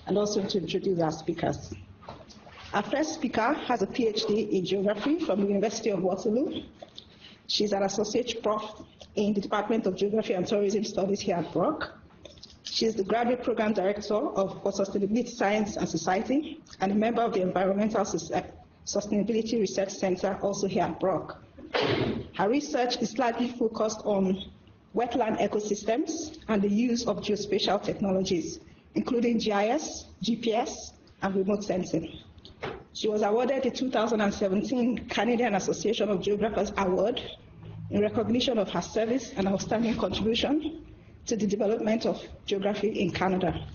and also to introduce our speakers. Our first speaker has a PhD in geography from the University of Waterloo. She's an associate prof in the Department of Geography and Tourism Studies here at Brock. She is the graduate program director for Sustainability Science and Society and a member of the Environmental Sustainability Research Center, also here at Brock. Her research is largely focused on wetland ecosystems and the use of geospatial technologies, including GIS, GPS, and remote sensing. She was awarded the 2017 Canadian Association of Geographers Award in recognition of her service and outstanding contribution to the development of geography in Canada.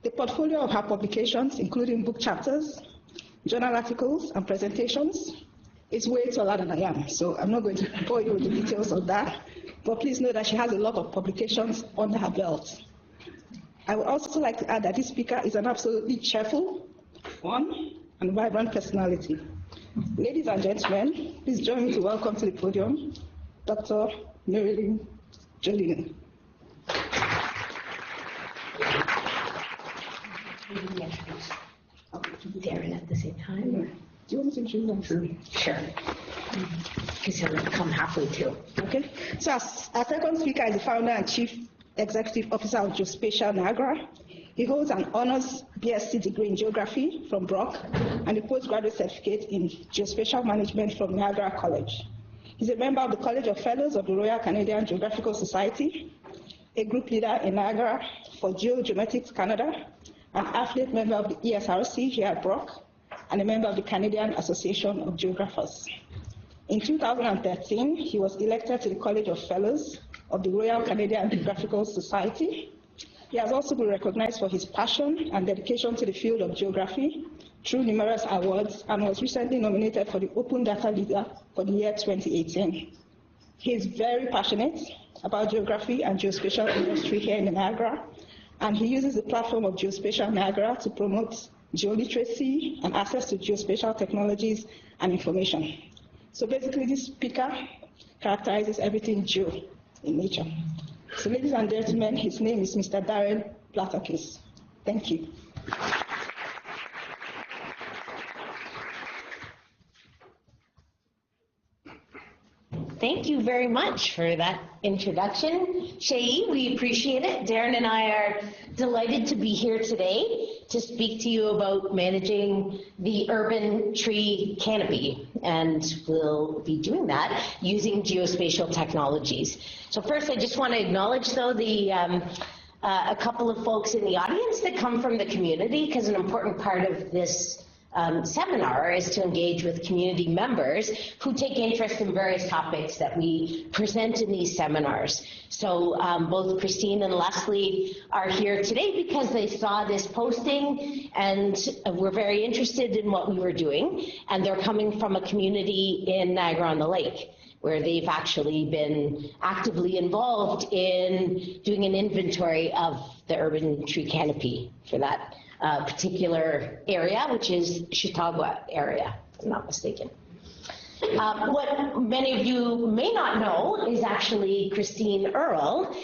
The portfolio of her publications, including book chapters, journal articles, and presentations, is way taller than I am, so I'm not going to bore you with the details of that, but please know that she has a lot of publications under her belt. I would also like to add that this speaker is an absolutely cheerful, fun, and vibrant personality. Ladies and gentlemen, please join me to welcome to the podium Dr. Marilyne Jollineau. Darren at the same time? Or? Do you want me to introduce them? Sure. Because he'll come halfway too. Okay. So our second speaker is the founder and chief executive officer of Geospatial Niagara. He holds an honors BSc degree in geography from Brock and a postgraduate certificate in geospatial management from Niagara College. He's a member of the College of Fellows of the Royal Canadian Geographical Society, a group leader in Niagara for Geogenetics Canada, an affiliate member of the ESRC here at Brock, and a member of the Canadian Association of Geographers. In 2013, he was elected to the College of Fellows of the Royal Canadian Geographical Society. He has also been recognized for his passion and dedication to the field of geography through numerous awards and was recently nominated for the Open Data Leader for the year 2018. He is very passionate about geography and geospatial industry here in Niagara, and he uses the platform of Geospatial Niagara to promote geoliteracy and access to geospatial technologies and information. So basically, this speaker characterizes everything geo in nature. So ladies and gentlemen, his name is Mr. Darren Platakis. Thank you. Thank you very much for that introduction, Shay. We appreciate it. Darren and I are delighted to be here today to speak to you about managing the urban tree canopy, and we'll be doing that using geospatial technologies. So first, I just want to acknowledge, though, a couple of folks in the audience that come from the community, because an important part of this seminar is to engage with community members who take interest in various topics that we present in these seminars. So both Christine and Leslie are here today because they saw this posting and were very interested in what we were doing, and they're coming from a community in Niagara-on-the-Lake where they've actually been actively involved in doing an inventory of the urban tree canopy for that particular area, which is Chautauqua area, if I'm not mistaken. What many of you may not know is actually Christine Earle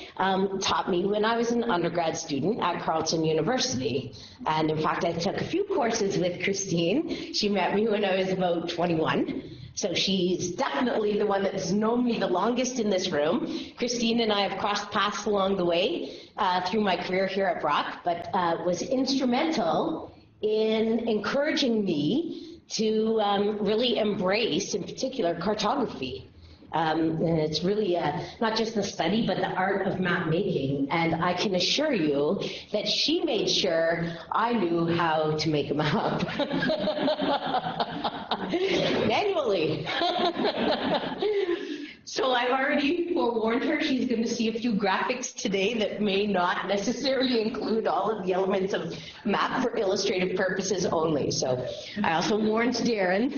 taught me when I was an undergrad student at Carleton University. And in fact, I took a few courses with Christine. She met me when I was about 21. So she's definitely the one that's known me the longest in this room. Christine and I have crossed paths along the way through my career here at Brock, but was instrumental in encouraging me to really embrace, in particular, cartography. And it's really not just the study, but the art of map making. And I can assure you that she made sure I knew how to make a map. Manually. So I've already forewarned her she's going to see a few graphics today that may not necessarily include all of the elements of map for illustrative purposes only. So I also warned Darren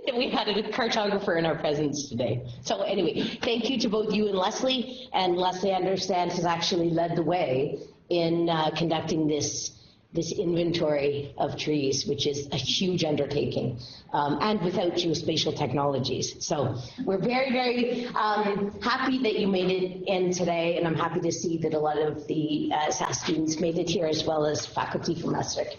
that we had a cartographer in our presence today. So anyway, thank you to both you and Leslie. And Leslie, I understand, has actually led the way in conducting this this inventory of trees, which is a huge undertaking, and without geospatial technologies. So we're very, very happy that you made it in today, and I'm happy to see that a lot of the SAS students made it here, as well as faculty from ESRC.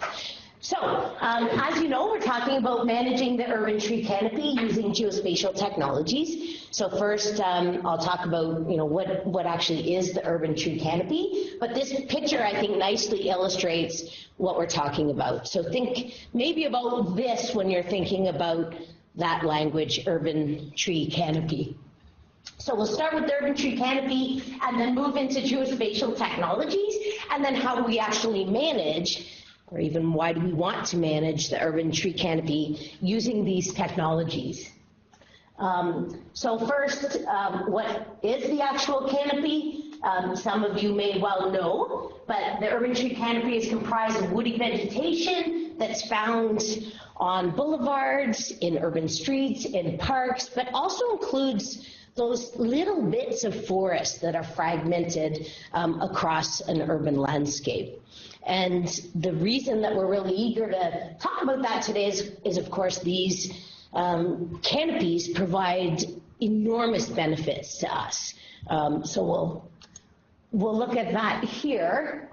So, as you know, we're talking about managing the urban tree canopy using geospatial technologies. So first, I'll talk about, what actually is the urban tree canopy. But this picture, I think, nicely illustrates what we're talking about. So think maybe about this when you're thinking about that language, urban tree canopy. So we'll start with the urban tree canopy and then move into geospatial technologies, and then how we actually manage, or even why do we want to manage the urban tree canopy using these technologies. So first, what is the actual canopy? Some of you may well know, but the urban tree canopy is comprised of woody vegetation that's found on boulevards, in urban streets, in parks, but also includes those little bits of forest that are fragmented across an urban landscape. And the reason that we're really eager to talk about that today is of course, these canopies provide enormous benefits to us. So we'll look at that here.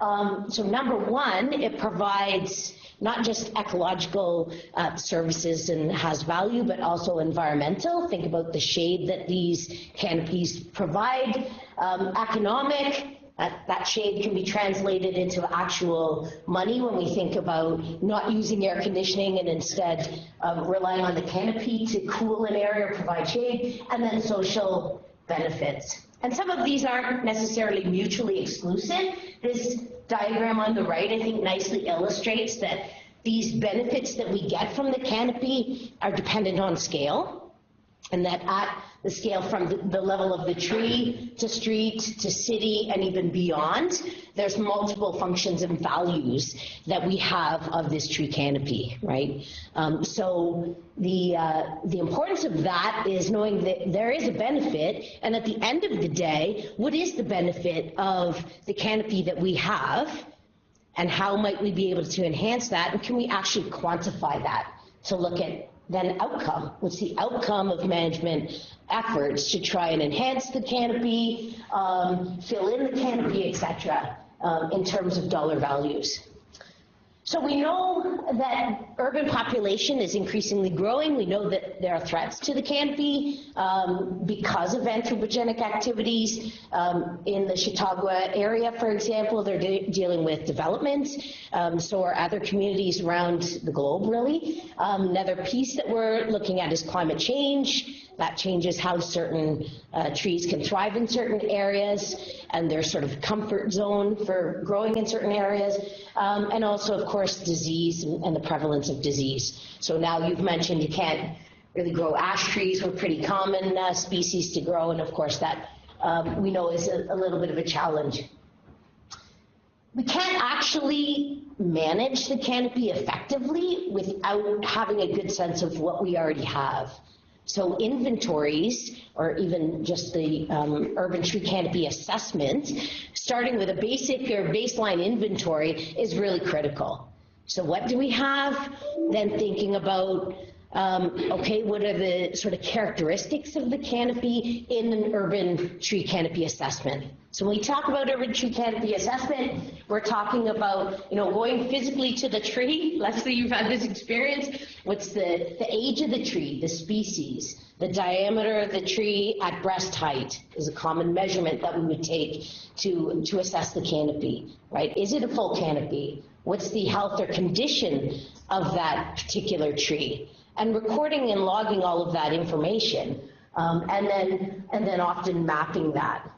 So number one, it provides not just ecological services and has value, but also environmental. Think about the shade that these canopies provide. Economic. That shade can be translated into actual money when we think about not using air conditioning and instead relying on the canopy to cool an area or provide shade, and then social benefits. And some of these aren't necessarily mutually exclusive. This diagram on the right, I think, nicely illustrates that these benefits that we get from the canopy are dependent on scale, and that at the scale from the level of the tree to street to city and even beyond, there's multiple functions and values that we have of this tree canopy, right? So the importance of that is knowing that there is a benefit, and at the end of the day, what is the benefit of the canopy that we have, and how might we be able to enhance that, and can we actually quantify that to look at then outcome? What's the outcome of management efforts to try and enhance the canopy, fill in the canopy, etc., in terms of dollar values? So we know that urban population is increasingly growing. We know that there are threats to the canopy because of anthropogenic activities. In the Chautauqua area, for example, they're dealing with development. So are other communities around the globe, really. Another piece that we're looking at is climate change. That changes how certain trees can thrive in certain areas and their sort of comfort zone for growing in certain areas. And also, of course, disease and the prevalence of disease. So now you've mentioned you can't really grow ash trees. We're pretty common species to grow, and of course that we know is a little bit of a challenge. We can't actually manage the canopy effectively without having a good sense of what we already have. So inventories, or even just the urban tree canopy assessment, starting with a basic or baseline inventory is really critical. So what do we have? Then thinking about, okay, what are the sort of characteristics of the canopy in an urban tree canopy assessment? So when we talk about urban tree canopy assessment, we're talking about, going physically to the tree. Let's say you've had this experience. What's the age of the tree, the species, the diameter of the tree at breast height is a common measurement that we would take to assess the canopy, right? Is it a full canopy? What's the health or condition of that particular tree? And recording and logging all of that information, and then often mapping that.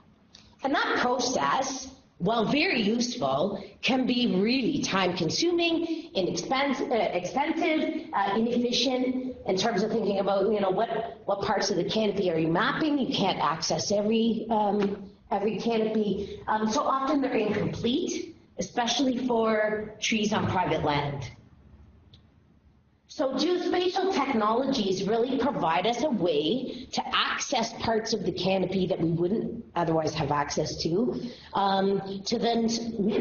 And that process, while very useful, can be really time-consuming, expensive, inefficient in terms of thinking about, what parts of the canopy are you mapping? You can't access every canopy. So often they're incomplete, especially for trees on private land. So geospatial technologies really provide us a way to access parts of the canopy that we wouldn't otherwise have access to then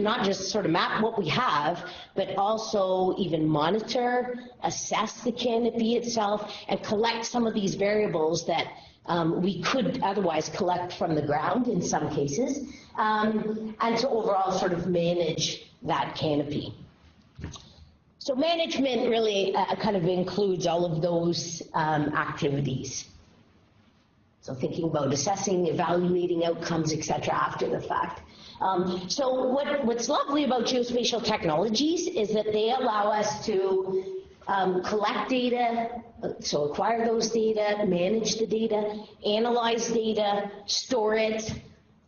not just sort of map what we have, but also even monitor, assess the canopy itself, and collect some of these variables that we could otherwise collect from the ground in some cases, and to overall sort of manage that canopy. So management really kind of includes all of those activities. So thinking about assessing, evaluating outcomes, et cetera, after the fact. So what's lovely about geospatial technologies is that they allow us to collect data, so acquire those data, manage the data, analyze data, store it,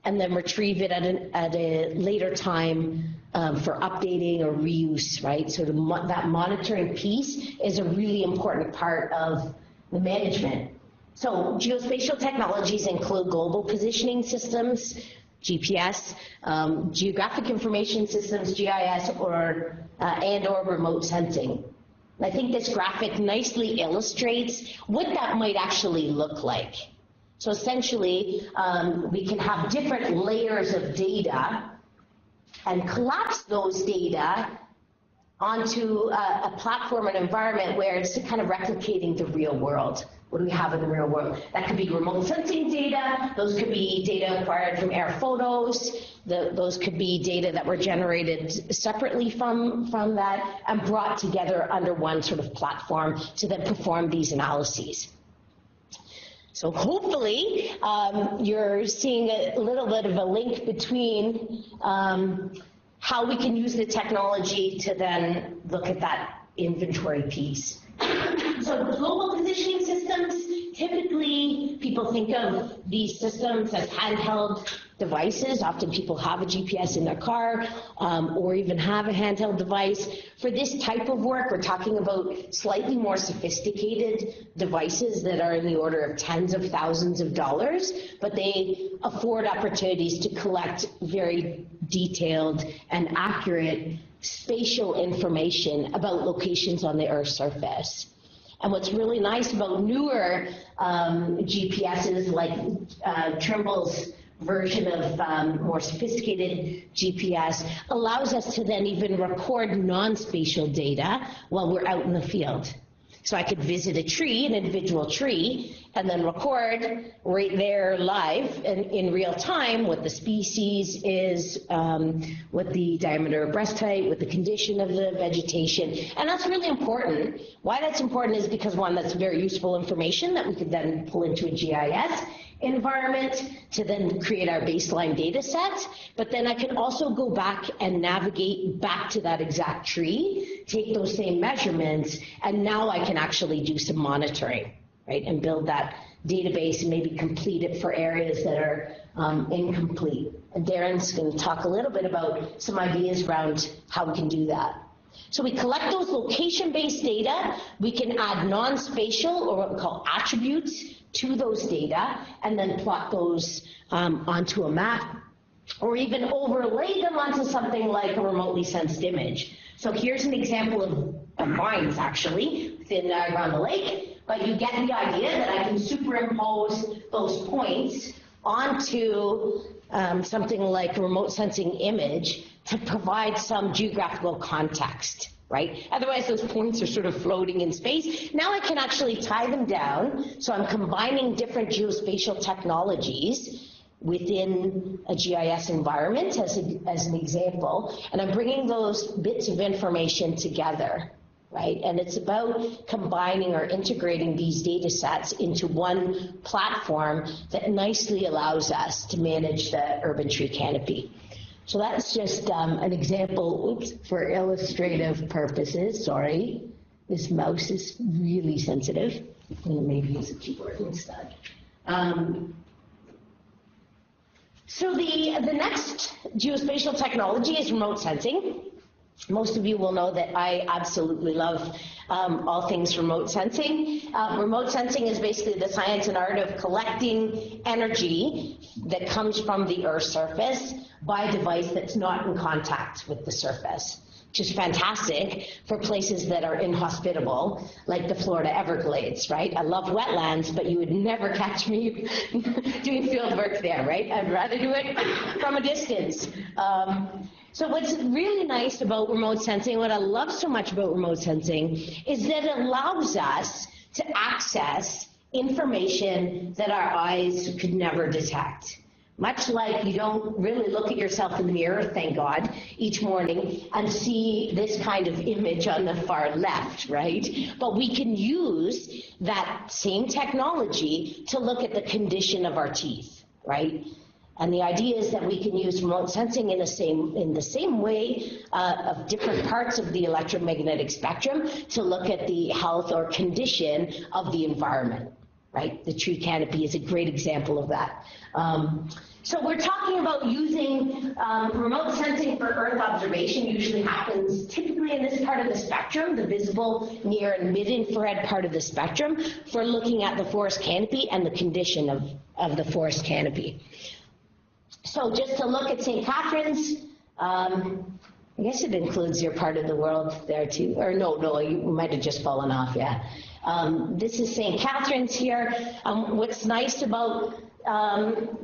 and then retrieve it at a later time for updating or reuse, right? So that monitoring piece is a really important part of the management. So geospatial technologies include global positioning systems, GPS, geographic information systems, GIS, and/or remote sensing. I think this graphic nicely illustrates what that might actually look like. So essentially, we can have different layers of data and collapse those data onto a platform and environment where it's kind of replicating the real world. What do we have in the real world? That could be remote sensing data. Those could be data acquired from air photos. Those could be data that were generated separately from that and brought together under one sort of platform to then perform these analyses. So hopefully you're seeing a little bit of a link between how we can use the technology to then look at that inventory piece. So global positioning systems, typically people think of these systems as handheld devices. Often people have a GPS in their car or even have a handheld device. For this type of work, we're talking about slightly more sophisticated devices that are in the order of tens of thousands of dollars, but they afford opportunities to collect very detailed and accurate spatial information about locations on the Earth's surface. And what's really nice about newer GPSs like Trimble's version of more sophisticated GPS allows us to then even record non-spatial data while we're out in the field. So I could visit a tree, an individual tree, and then record right there live and in real time what the species is, what the diameter of breast height, what the condition of the vegetation. And that's really important. Why that's important is because, one, that's very useful information that we could then pull into a GIS environment to then create our baseline data set, but then I can also go back and navigate back to that exact tree, take those same measurements, and now I can actually do some monitoring, right, and build that database and maybe complete it for areas that are incomplete. And Darren's going to talk a little bit about some ideas around how we can do that. So we collect those location-based data, we can add non-spatial or what we call attributes to those data and then plot those onto a map or even overlay them onto something like a remotely sensed image. So here's an example of mines actually within Niagara on the Lake, but you get the idea that I can superimpose those points onto something like a remote sensing image to provide some geographical context, right? Otherwise, those points are sort of floating in space. Now I can actually tie them down, so I'm combining different geospatial technologies within a GIS environment, as an example, and I'm bringing those bits of information together, right? And it's about combining or integrating these data sets into one platform that nicely allows us to manage the urban tree canopy. So that's just an example, for illustrative purposes. Sorry, this mouse is really sensitive. I'm going to maybe use a keyboard instead. So the next geospatial technology is remote sensing. Most of you will know that I absolutely love all things remote sensing. Remote sensing is basically the science and art of collecting energy that comes from the Earth's surface by a device that's not in contact with the surface. which is fantastic for places that are inhospitable, like the Florida Everglades, right? I love wetlands, but you would never catch me doing field work there, right? I'd rather do it from a distance. So what's really nice about remote sensing, what I love so much about remote sensing, is that it allows us to access information that our eyes could never detect. Much like you don't really look at yourself in the mirror, thank God, each morning and see this kind of image on the far left, right? But we can use that same technology to look at the condition of our teeth, right? And the idea is that we can use remote sensing in the same way of different parts of the electromagnetic spectrum to look at the health or condition of the environment, right? The tree canopy is a great example of that. So we're talking about using remote sensing for Earth observation. Usually happens typically in this part of the spectrum, the visible, near, and mid-infrared part of the spectrum, for looking at the forest canopy and the condition of the forest canopy. So just to look at St. Catharines, I guess it includes your part of the world there too. Or no, you might have just fallen off, yeah. This is St. Catharines here. What's nice about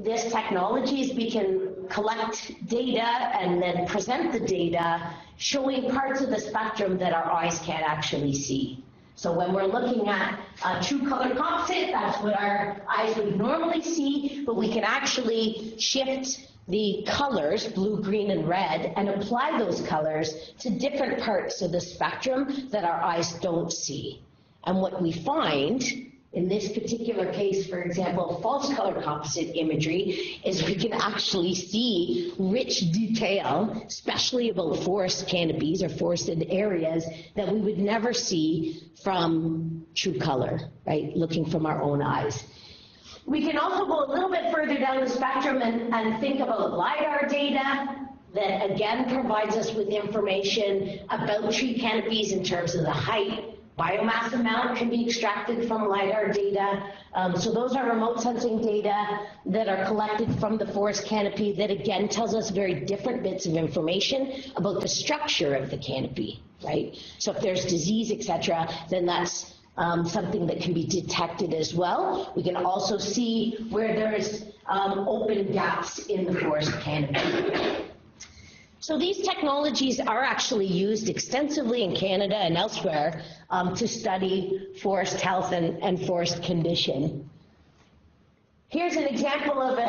this technology is we can collect data and then present the data showing parts of the spectrum that our eyes can't actually see. So when we're looking at a true color composite, that's what our eyes would normally see, but we can actually shift the colors, blue, green, and red, and apply those colors to different parts of the spectrum that our eyes don't see. And what we find in this particular case, for example, false color composite imagery, is we can actually see rich detail, especially about forest canopies or forested areas, that we would never see from true color, right, looking from our own eyes. We can also go a little bit further down the spectrum and think about LiDAR data that again provides us with information about tree canopies in terms of the height. Biomass amount can be extracted from LiDAR data. So those are remote sensing data that are collected from the forest canopy that again tells us very different bits of information about the structure of the canopy, right? So if there's disease, etc., then that's something that can be detected as well. We can also see where there's open gaps in the forest canopy. So these technologies are actually used extensively in Canada and elsewhere to study forest health and forest condition. Here's an example of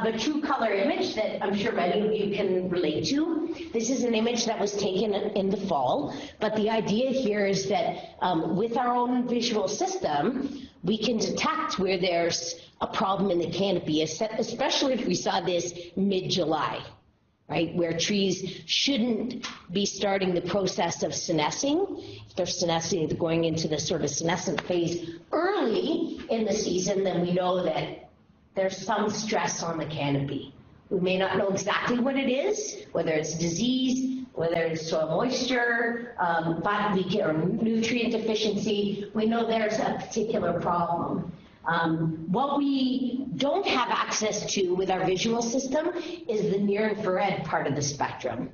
a true color image that I'm sure many of you can relate to. This is an image that was taken in the fall, but the idea here is that with our own visual system, we can detect where there's a problem in the canopy, especially if we saw this mid-July. Right, where trees shouldn't be starting the process of senescing. If they're senescing, they're going into the sort of senescent phase early in the season, then we know that there's some stress on the canopy. We may not know exactly what it is, whether it's disease, whether it's soil moisture, or nutrient deficiency. We know there's a particular problem. What we don't have access to with our visual system is the near-infrared part of the spectrum.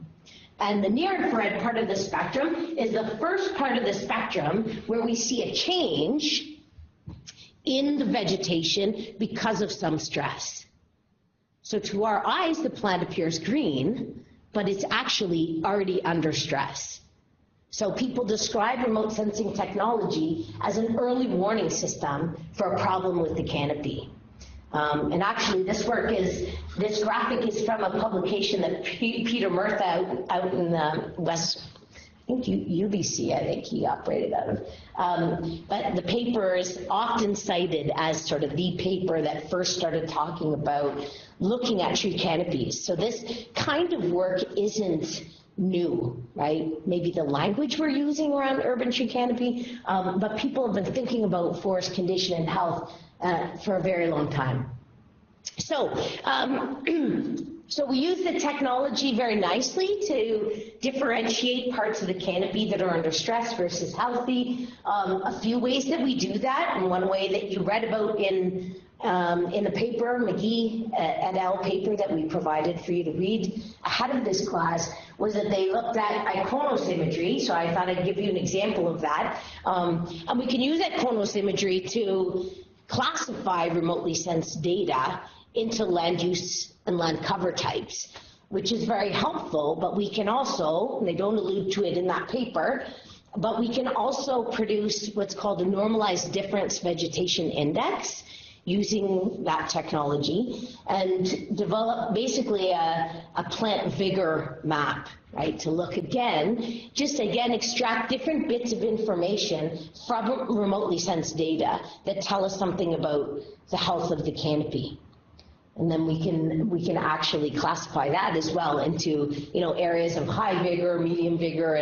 And the near-infrared part of the spectrum is the first part of the spectrum where we see a change in the vegetation because of some stress. So to our eyes, the plant appears green, but it's actually already under stress. So people describe remote sensing technology as an early warning system for a problem with the canopy. And actually this this graphic is from a publication that Peter Murtha out in the West, I think UBC, I think he operated out of. But the paper is often cited as sort of the paper that first started talking about looking at tree canopies. So this kind of work isn't new, right? Maybe the language we're using around urban tree canopy, but people have been thinking about forest condition and health for a very long time. So, so we use the technology very nicely to differentiate parts of the canopy that are under stress versus healthy. A few ways that we do that, and one way that you read about in in the paper, McGee et al. Paper that we provided for you to read ahead of this class, was that they looked at iconosymmetry. So I thought I'd give you an example of that. And we can use iconosymmetry to classify remotely sensed data into land use and land cover types, which is very helpful, but we can also, and they don't allude to it in that paper, but we can also produce what's called a normalized difference vegetation index using that technology and develop basically a plant vigor map, right? To look again, just again extract different bits of information from remotely sensed data that tell us something about the health of the canopy. And then we can actually classify that as well into, you know, areas of high vigor, medium vigor,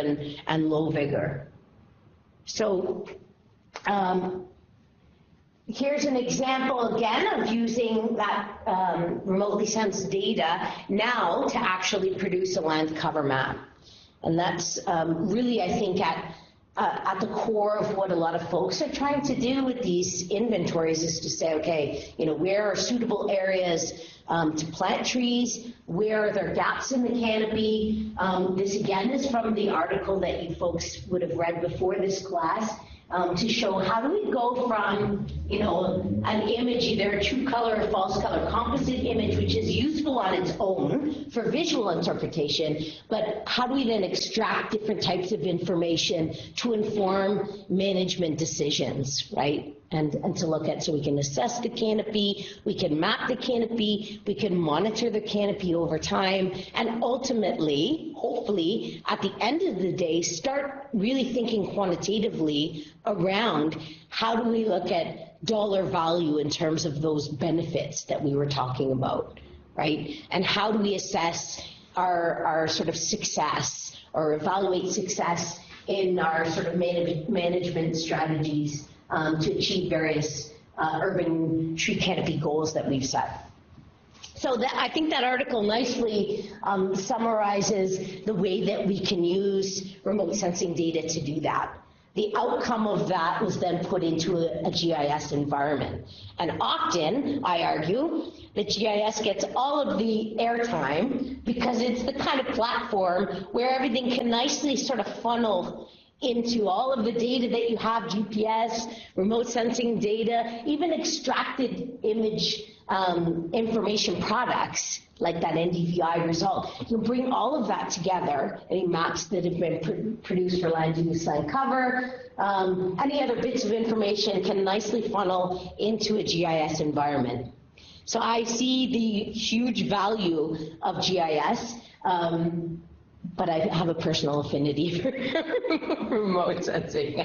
and low vigor. So here's an example again of using that remotely sensed data now to actually produce a land cover map. And that's really, I think, at the core of what a lot of folks are trying to do with these inventories, is to say, okay, you know, where are suitable areas to plant trees? Where are there gaps in the canopy? This again is from the article that you folks would have read before this class, to show how do we go from, you know, an image, either a true color or false color composite image, which is useful on its own for visual interpretation, but how do we then extract different types of information to inform management decisions, right? And to look at, so we can assess the canopy, we can map the canopy, we can monitor the canopy over time, and ultimately, hopefully, at the end of the day, start really thinking quantitatively around how do we look at dollar value in terms of those benefits that we were talking about, right? And how do we assess our sort of success, or evaluate success in our sort of management strategies to achieve various urban tree canopy goals that we've set. So that, I think that article nicely summarizes the way that we can use remote sensing data to do that. The outcome of that was then put into a GIS environment. And often, I argue, that GIS gets all of the airtime because it's the kind of platform where everything can nicely sort of funnel into all of the data that you have, GPS, remote sensing data, even extracted image information products like that NDVI result. You bring all of that together, any maps that have been produced for land use, land cover, any other bits of information can nicely funnel into a GIS environment. So I see the huge value of GIS, but I have a personal affinity for remote sensing.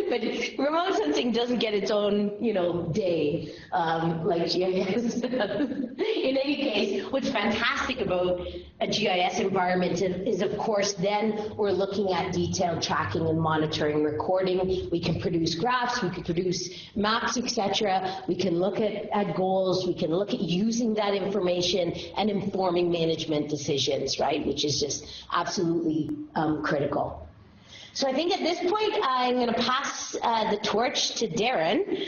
But remote sensing doesn't get its own, you know, day like GIS does. In any case, what's fantastic about a GIS environment is, of course, then we're looking at detailed tracking and monitoring, recording. We can produce graphs, we can produce maps, etc. We can look at goals. We can look at using that information and informing management decisions, right? Which is just absolutely critical. So I think at this point I'm going to pass the torch to Darren,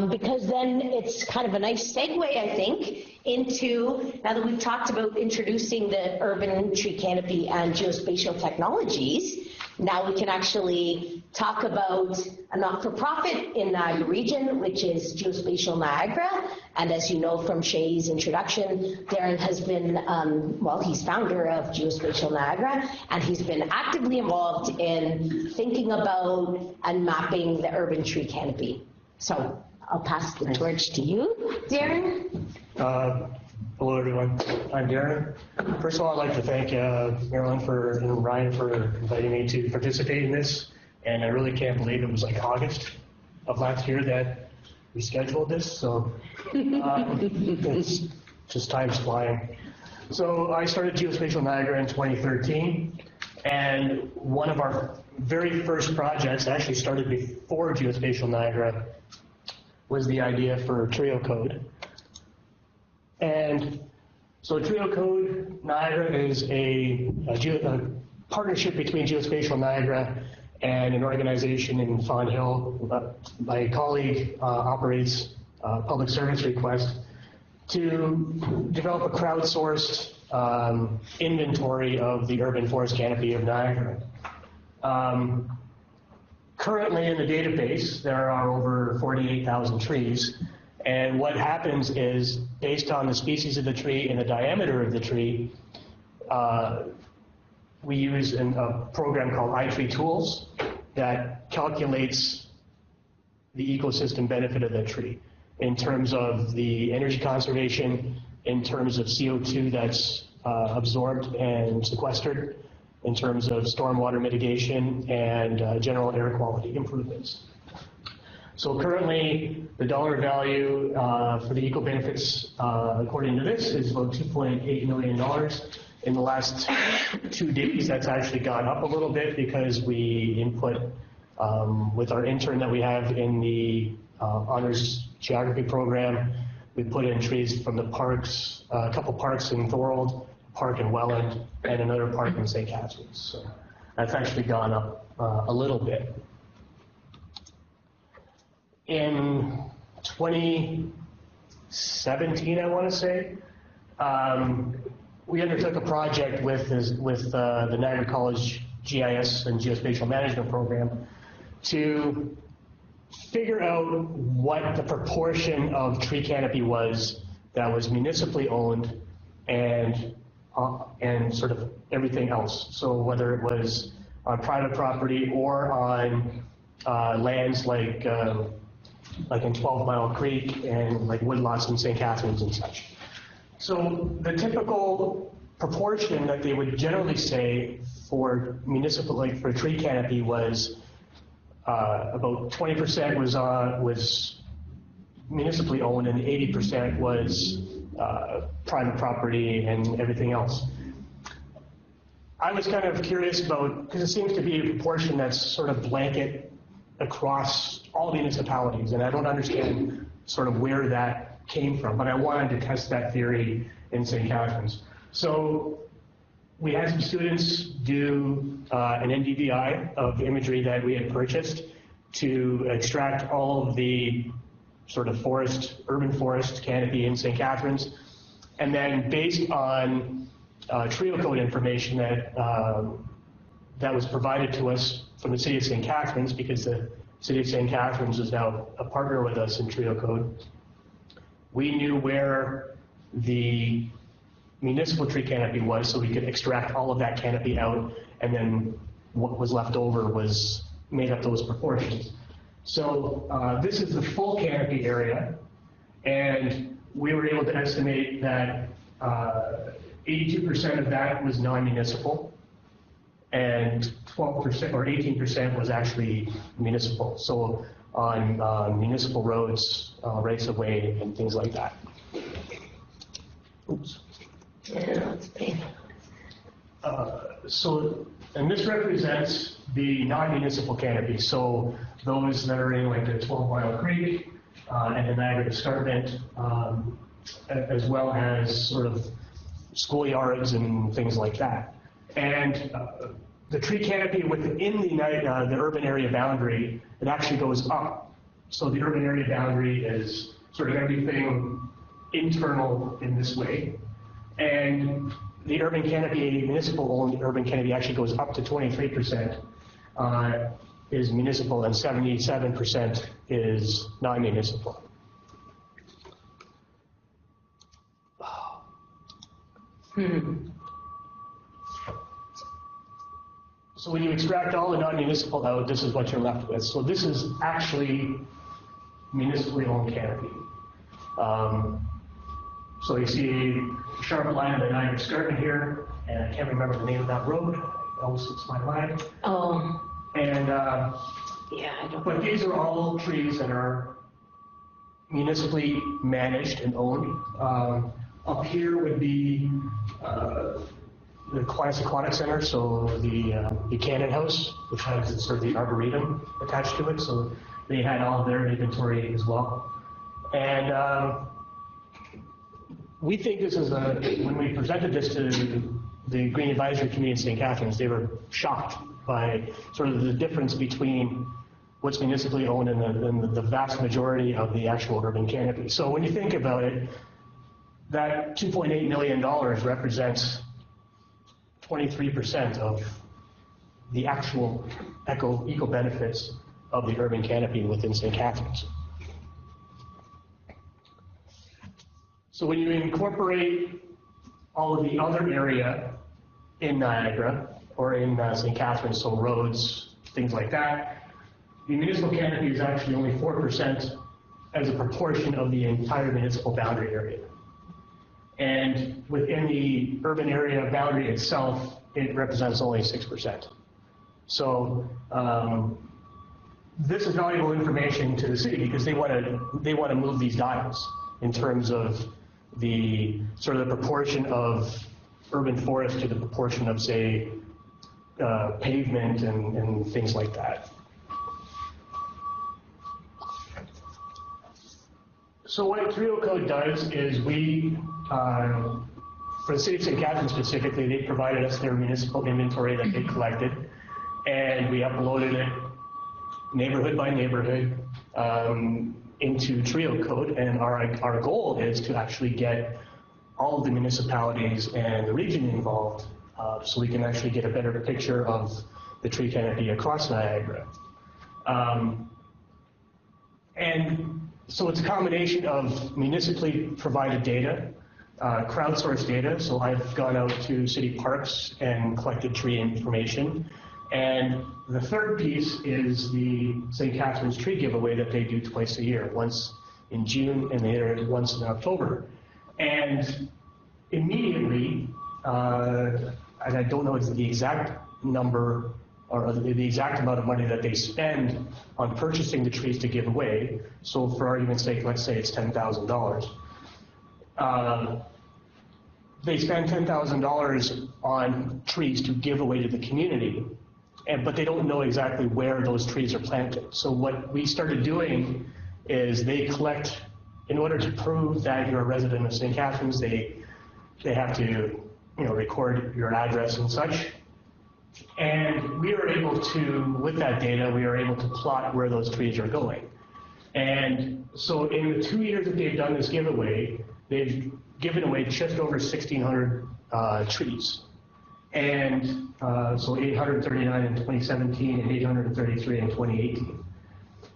because then it's kind of a nice segue, I think, into, now that we've talked about introducing the urban tree canopy and geospatial technologies, now we can actually talk about a not-for-profit in Niagara region, which is Geospatial Niagara. And as you know from Shay's introduction, Darren has been, well, he's founder of Geospatial Niagara, and he's been actively involved in thinking about and mapping the urban tree canopy. So I'll pass the torch to you, Darren. Hello, everyone. I'm Darren. First of all, I'd like to thank Marilyne and Ryan for inviting me to participate in this. And I really can't believe it was like August of last year that we scheduled this. So it's just time's flying. So I started Geospatial Niagara in 2013. And one of our very first projects, actually started before Geospatial Niagara, was the idea for treecode. And so treecode Niagara is a partnership between Geospatial Niagara and an organization in Fawn Hill. My colleague operates public service request to develop a crowdsourced inventory of the urban forest canopy of Niagara. Currently in the database, there are over 48,000 trees, and what happens is, based on the species of the tree and the diameter of the tree, we use a program called iTreeTools that calculates the ecosystem benefit of that tree in terms of the energy conservation, in terms of CO2 that's absorbed and sequestered, in terms of stormwater mitigation and general air quality improvements. So currently, the dollar value for the eco benefits, according to this, is about $2.8 million. In the last 2 days, that's actually gone up a little bit because we input with our intern that we have in the honors geography program. We put in trees from the parks, a couple parks in Thorold, a park in Welland, and another park in St. Catharines. So that's actually gone up a little bit. In 2017, I want to say, we undertook a project with the Niagara College GIS and Geospatial Management Program to figure out what the proportion of tree canopy was that was municipally owned and sort of everything else. So whether it was on private property or on lands like in 12 Mile Creek and like woodlots in St. Catharines and such. So the typical proportion that they would generally say for municipal, like for tree canopy, was about 20% was municipally owned and 80% was private property and everything else. I was kind of curious about, because it seems to be a proportion that's sort of blanket across all municipalities, and I don't understand sort of where that came from, but I wanted to test that theory in St. Catharines. So we had some students do an NDVI of the imagery that we had purchased to extract all of the sort of forest, urban forest canopy in St. Catharines, and then based on treecode information that that was provided to us from the City of St. Catharines, because the City of St. Catharines is now a partner with us in treecode, we knew where the municipal tree canopy was, so we could extract all of that canopy out, and then what was left over was made up those proportions. So this is the full canopy area, and we were able to estimate that 82% of that was non-municipal, and 12% or 18% was actually municipal. So on municipal roads, rights of way, and things like that. Oops. Yeah, that's painful. And this represents the non-municipal canopy. So those that are in like the 12 Mile Creek and the Niagara Escarpment, as well as sort of schoolyards and things like that. And the tree canopy within the urban area boundary, it actually goes up. So the urban area boundary is sort of everything internal in this way. And the urban canopy, municipal-owned urban canopy, actually goes up to 23% is municipal, and 77% is non-municipal. So when you extract all the non-municipal out, this is what you're left with. So this is actually municipally owned canopy. So you see a sharp line of the Niagara Escarpment here, and I can't remember the name of that road. It always slips my mind. Oh. And yeah, I don't. But these are all trees that are municipally managed and owned. Up here would be the Classic Aquatic Center, so the Buchanan House, which has sort of the Arboretum attached to it. So they had all of their inventory as well. And we think this is when we presented this to the Green Advisory Committee in St. Catharines, they were shocked by sort of the difference between what's municipally owned in the vast majority of the actual urban canopy. So when you think about it, that $2.8 million represents 23% of the actual eco benefits of the urban canopy within St. Catharines. So when you incorporate all of the other area in Niagara or in St. Catharines, so roads, things like that, the municipal canopy is actually only 4% as a proportion of the entire municipal boundary area. And within the urban area boundary itself, it represents only 6%. So this is valuable information to the city because they want to move these dials in terms of the sort of the proportion of urban forest to the proportion of, say, pavement and things like that. So what treecode does is we, for the city of St. Catharines specifically, they provided us their municipal inventory that they collected, and we uploaded it neighborhood by neighborhood into treecode, and our goal is to actually get all of the municipalities and the region involved so we can actually get a better picture of the tree canopy across Niagara. And so it's a combination of municipally provided data, crowdsourced data. So I've gone out to city parks and collected tree information. And the third piece is the St. Catharines tree giveaway that they do twice a year, once in June and once in October. And immediately, and I don't know the exact number or the exact amount of money that they spend on purchasing the trees to give away. So for argument's sake, let's say it's $10,000. They spend $10,000 on trees to give away to the community, but they don't know exactly where those trees are planted. So what we started doing is they collect, in order to prove that you're a resident of St. Catharines, they have to record your address and such. And we are able to, with that data, we are able to plot where those trees are going. And so in the 2 years that they've done this giveaway, they've given away just over 1,600 trees. And so 839 in 2017 and 833 in 2018.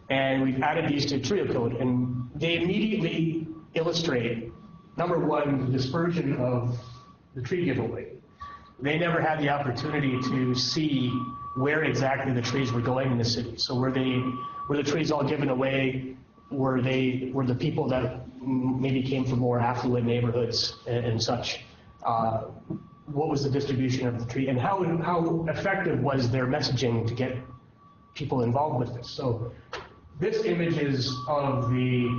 And we've added these to treecode, and they immediately illustrate, number one, the dispersion of the tree giveaway. They never had the opportunity to see where exactly the trees were going in the city. So were the trees all given away? Were the people that maybe came from more affluent neighborhoods and such? What was the distribution of the tree, and how effective was their messaging to get people involved with this? So this image is of the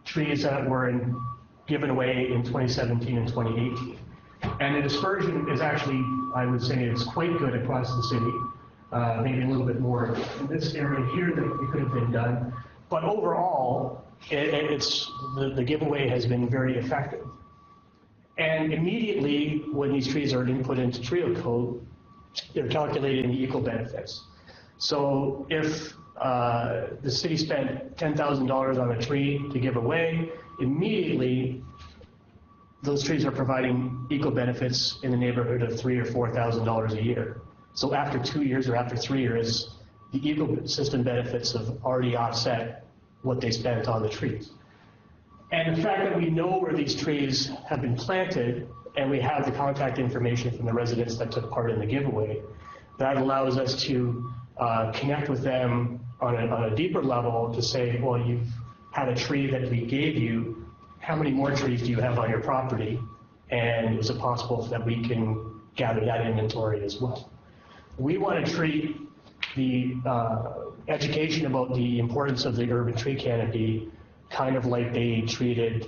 trees that were given away in 2017 and 2018. And the dispersion is actually, I would say, it's quite good across the city. Maybe a little bit more in this area here that it could have been done. But overall, the giveaway has been very effective. And immediately, when these trees are input into treecode, they're calculating the eco benefits. So if the city spent $10,000 on a tree to give away, immediately those trees are providing eco benefits in the neighborhood of $3,000 or $4,000 a year. So after 2 years or after 3 years, the ecosystem benefits have already offset what they spent on the trees. And the fact that we know where these trees have been planted, and we have the contact information from the residents that took part in the giveaway, that allows us to connect with them on a deeper level to say, well, you've had a tree that we gave you. How many more trees do you have on your property? And is it possible that we can gather that inventory as well? We want to treat the education about the importance of the urban tree canopy kind of like they treated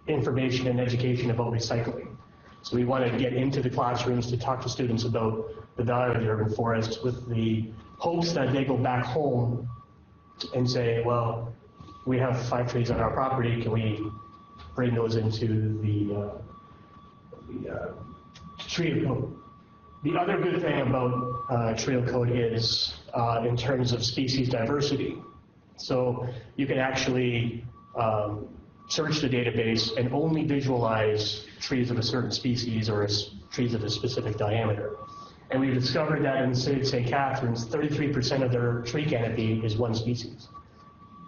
information and education about recycling. So we want to get into the classrooms to talk to students about the value of the urban forest with the hopes that they go back home and say, well, we have 5 trees on our property, can we bring those into the tree code? The other good thing about treecode is in terms of species diversity. So you can actually search the database and only visualize trees of a certain species or trees of a specific diameter. And we've discovered that in the city of St. Catharines, 33% of their tree canopy is one species.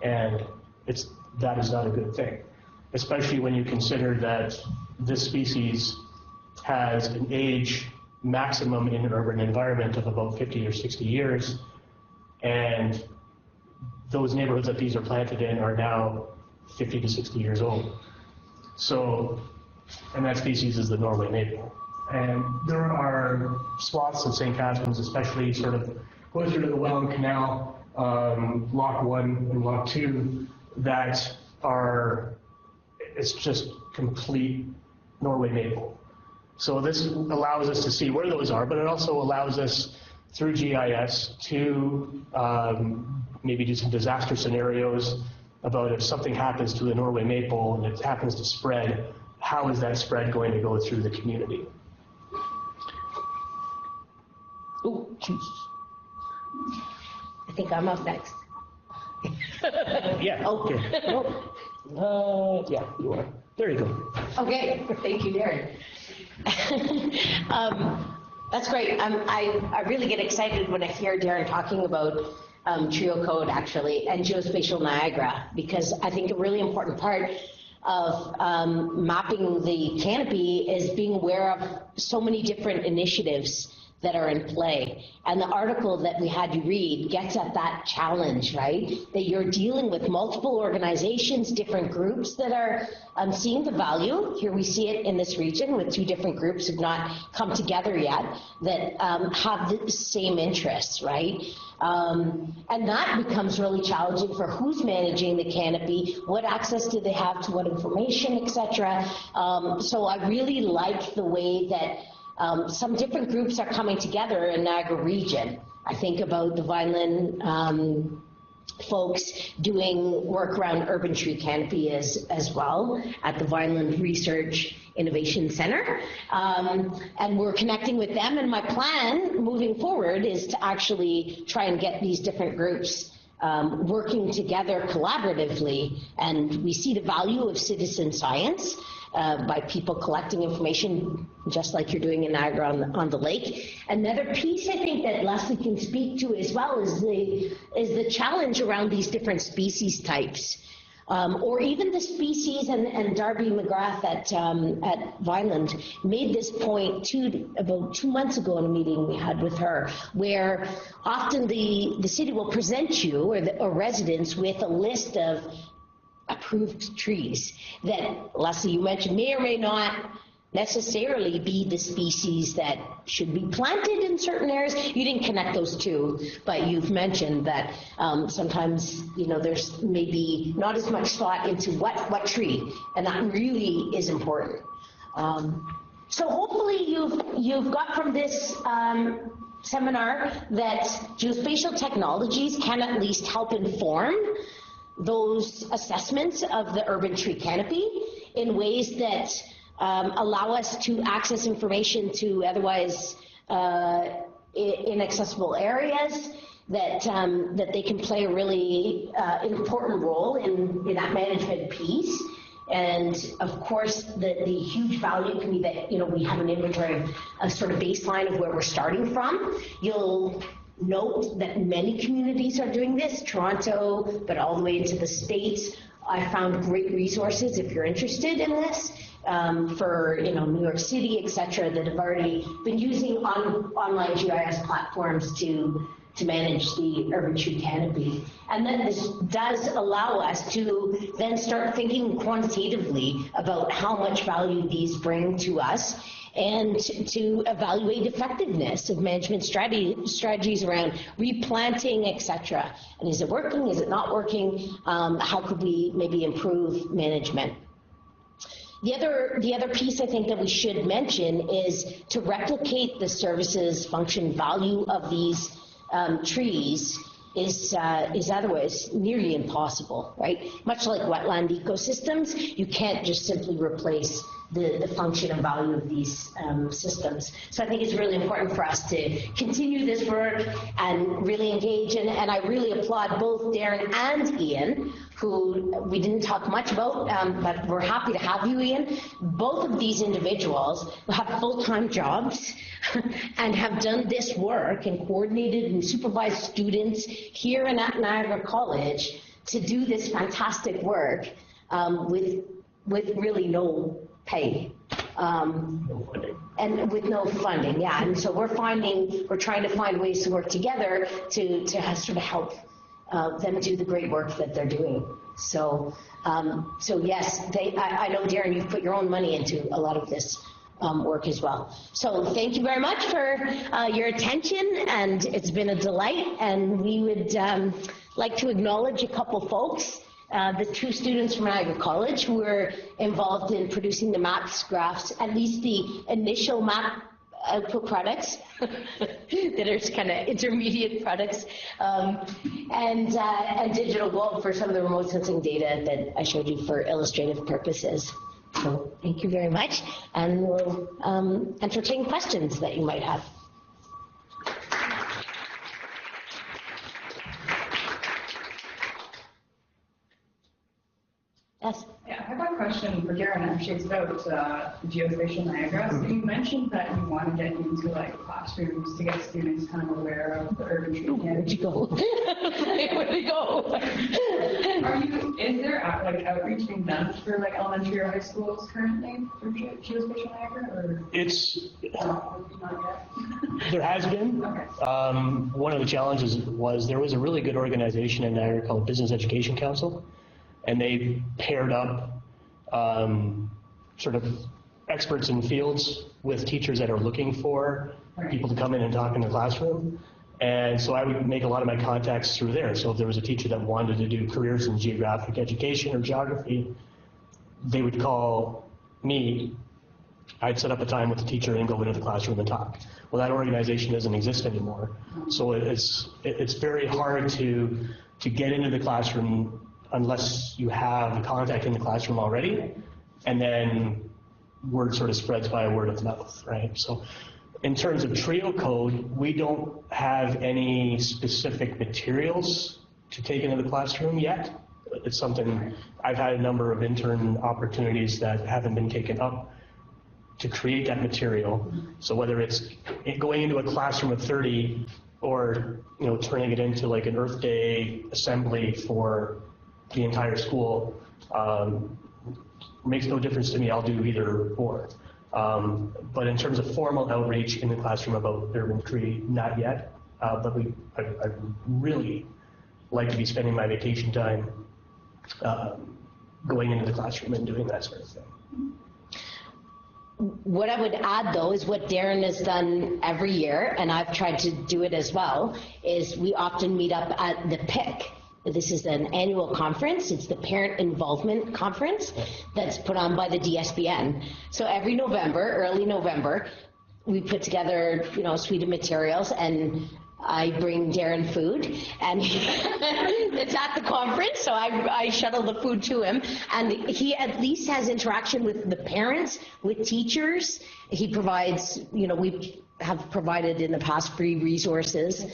And that is not a good thing, especially when you consider that this species has an age maximum in an urban environment of about 50 or 60 years, and those neighborhoods that these are planted in are now 50 to 60 years old. So, and that species is the Norway maple. And there are swaths of St. Catharines, especially sort of closer to the Welland Canal, Lock 1 and Lock 2, that are, it's just complete Norway maple. So this allows us to see where those are, but it also allows us through GIS to maybe do some disaster scenarios about if something happens to the Norway maple and it happens to spread, how is that spread going to go through the community? Oh, Jesus. I think I'm up next. Yeah, okay. Yeah, you are. There you go. Okay, thank you, Darren. That's great. I really get excited when I hear Darren talking about treecode actually and geospatial Niagara, because I think a really important part of mapping the canopy is being aware of so many different initiatives that are in play. And the article that we had you read gets at that challenge, right? That you're dealing with multiple organizations, different groups that are seeing the value. Here we see it in this region with two different groups who have not come together yet that have the same interests, right? And that becomes really challenging for who's managing the canopy, what access do they have to what information, etc. So I really like the way that some different groups are coming together in Niagara region. I think about the Vineland folks doing work around urban tree canopy as well at the Vineland Research Innovation Center. And we're connecting with them, and my plan moving forward is to actually try and get these different groups working together collaboratively. And we see the value of citizen science by people collecting information, just like you're doing in Niagara on the lake. Another piece I think that Leslie can speak to as well is the challenge around these different species types. Or even the species, and Darby McGrath at Vineland made this point about 2 months ago in a meeting we had with her, where often the city will present you or residents with a list of approved trees that, Leslie, you mentioned, may or may not necessarily be the species that should be planted in certain areas. You didn't connect those two, but you've mentioned that sometimes, there's maybe not as much thought into what tree, and that really is important. So hopefully you've got from this seminar that geospatial technologies can at least help inform those assessments of the urban tree canopy in ways that allow us to access information to otherwise inaccessible areas, that they can play a really important role in that management piece. And of course, the huge value can be that we have an inventory of a sort of baseline of where we're starting from. You'll note that many communities are doing this, Toronto, but all the way into the States. I found great resources if you're interested in this. For New York City, etc., that have already been using online GIS platforms to manage the urban tree canopy. And then this does allow us to then start thinking quantitatively about how much value these bring to us, and to evaluate effectiveness of management strategies around replanting, etc. And is it working? Is it not working? How could we maybe improve management? The other piece I think that we should mention is to replicate the services function value of these trees is otherwise nearly impossible, right? Much like wetland ecosystems, you can't just simply replace the function and value of these systems. So I think it's really important for us to continue this work and really engage. And I really applaud both Darren and Ian, who we didn't talk much about, but we're happy to have you, Ian. Both of these individuals have full-time jobs and have done this work and coordinated and supervised students here and at Niagara College to do this fantastic work with really no pay. And with no funding, yeah. And so we're trying to find ways to work together to sort of help them do the great work that they're doing. So yes, I know, Darren, you've put your own money into a lot of this work as well. So thank you very much for your attention, and it's been a delight. And we would like to acknowledge a couple folks. The two students from Niagara College who were involved in producing the maps, graphs, at least the initial map output products that are kind of intermediate products, and Digital Globe for some of the remote sensing data that I showed you for illustrative purposes. So thank you very much, and we'll entertain questions that you might have. Yes. Yeah, I have a question for Darren. Actually, it's about Geospatial Niagara. So you mentioned that you want to get into classrooms to get students kind of aware of the urban tree. Where'd you go? Where'd you go? Is there outreach being done for elementary or high schools currently for Geospatial Niagara, or It's not yet? there has been. Okay. One of the challenges was there was a really good organization in Niagara called Business Education Council, and they paired up sort of experts in fields with teachers that are looking for people to come in and talk in the classroom. And so I would make a lot of my contacts through there. So if there was a teacher that wanted to do careers in geographic education or geography, they would call me. I'd set up a time with the teacher and go into the classroom and talk. Well, that organization doesn't exist anymore. So it's very hard to get into the classroom unless you have contact in the classroom already, and then word sort of spreads by word of mouth, right? So in terms of treecode, we don't have any specific materials to take into the classroom yet. It's something, I've had a number of intern opportunities that haven't been taken up to create that material. So whether it's going into a classroom of 30 or turning it into like an Earth Day assembly for the entire school, makes no difference to me. I'll do either or. But in terms of formal outreach in the classroom about urban tree, not yet. But I'd really like to be spending my vacation time going into the classroom and doing that sort of thing. What I would add, though, is what Darren has done every year, and I've tried to do it as well, is we often meet up at the PIC. This is an annual conference. It's the Parent Involvement Conference that's put on by the DSBN. So every November, early November, we put together, a suite of materials, and I bring Darren food, and it's at the conference, so I shuttle the food to him, and he at least has interaction with the parents, with teachers. He provides, we have provided in the past free resources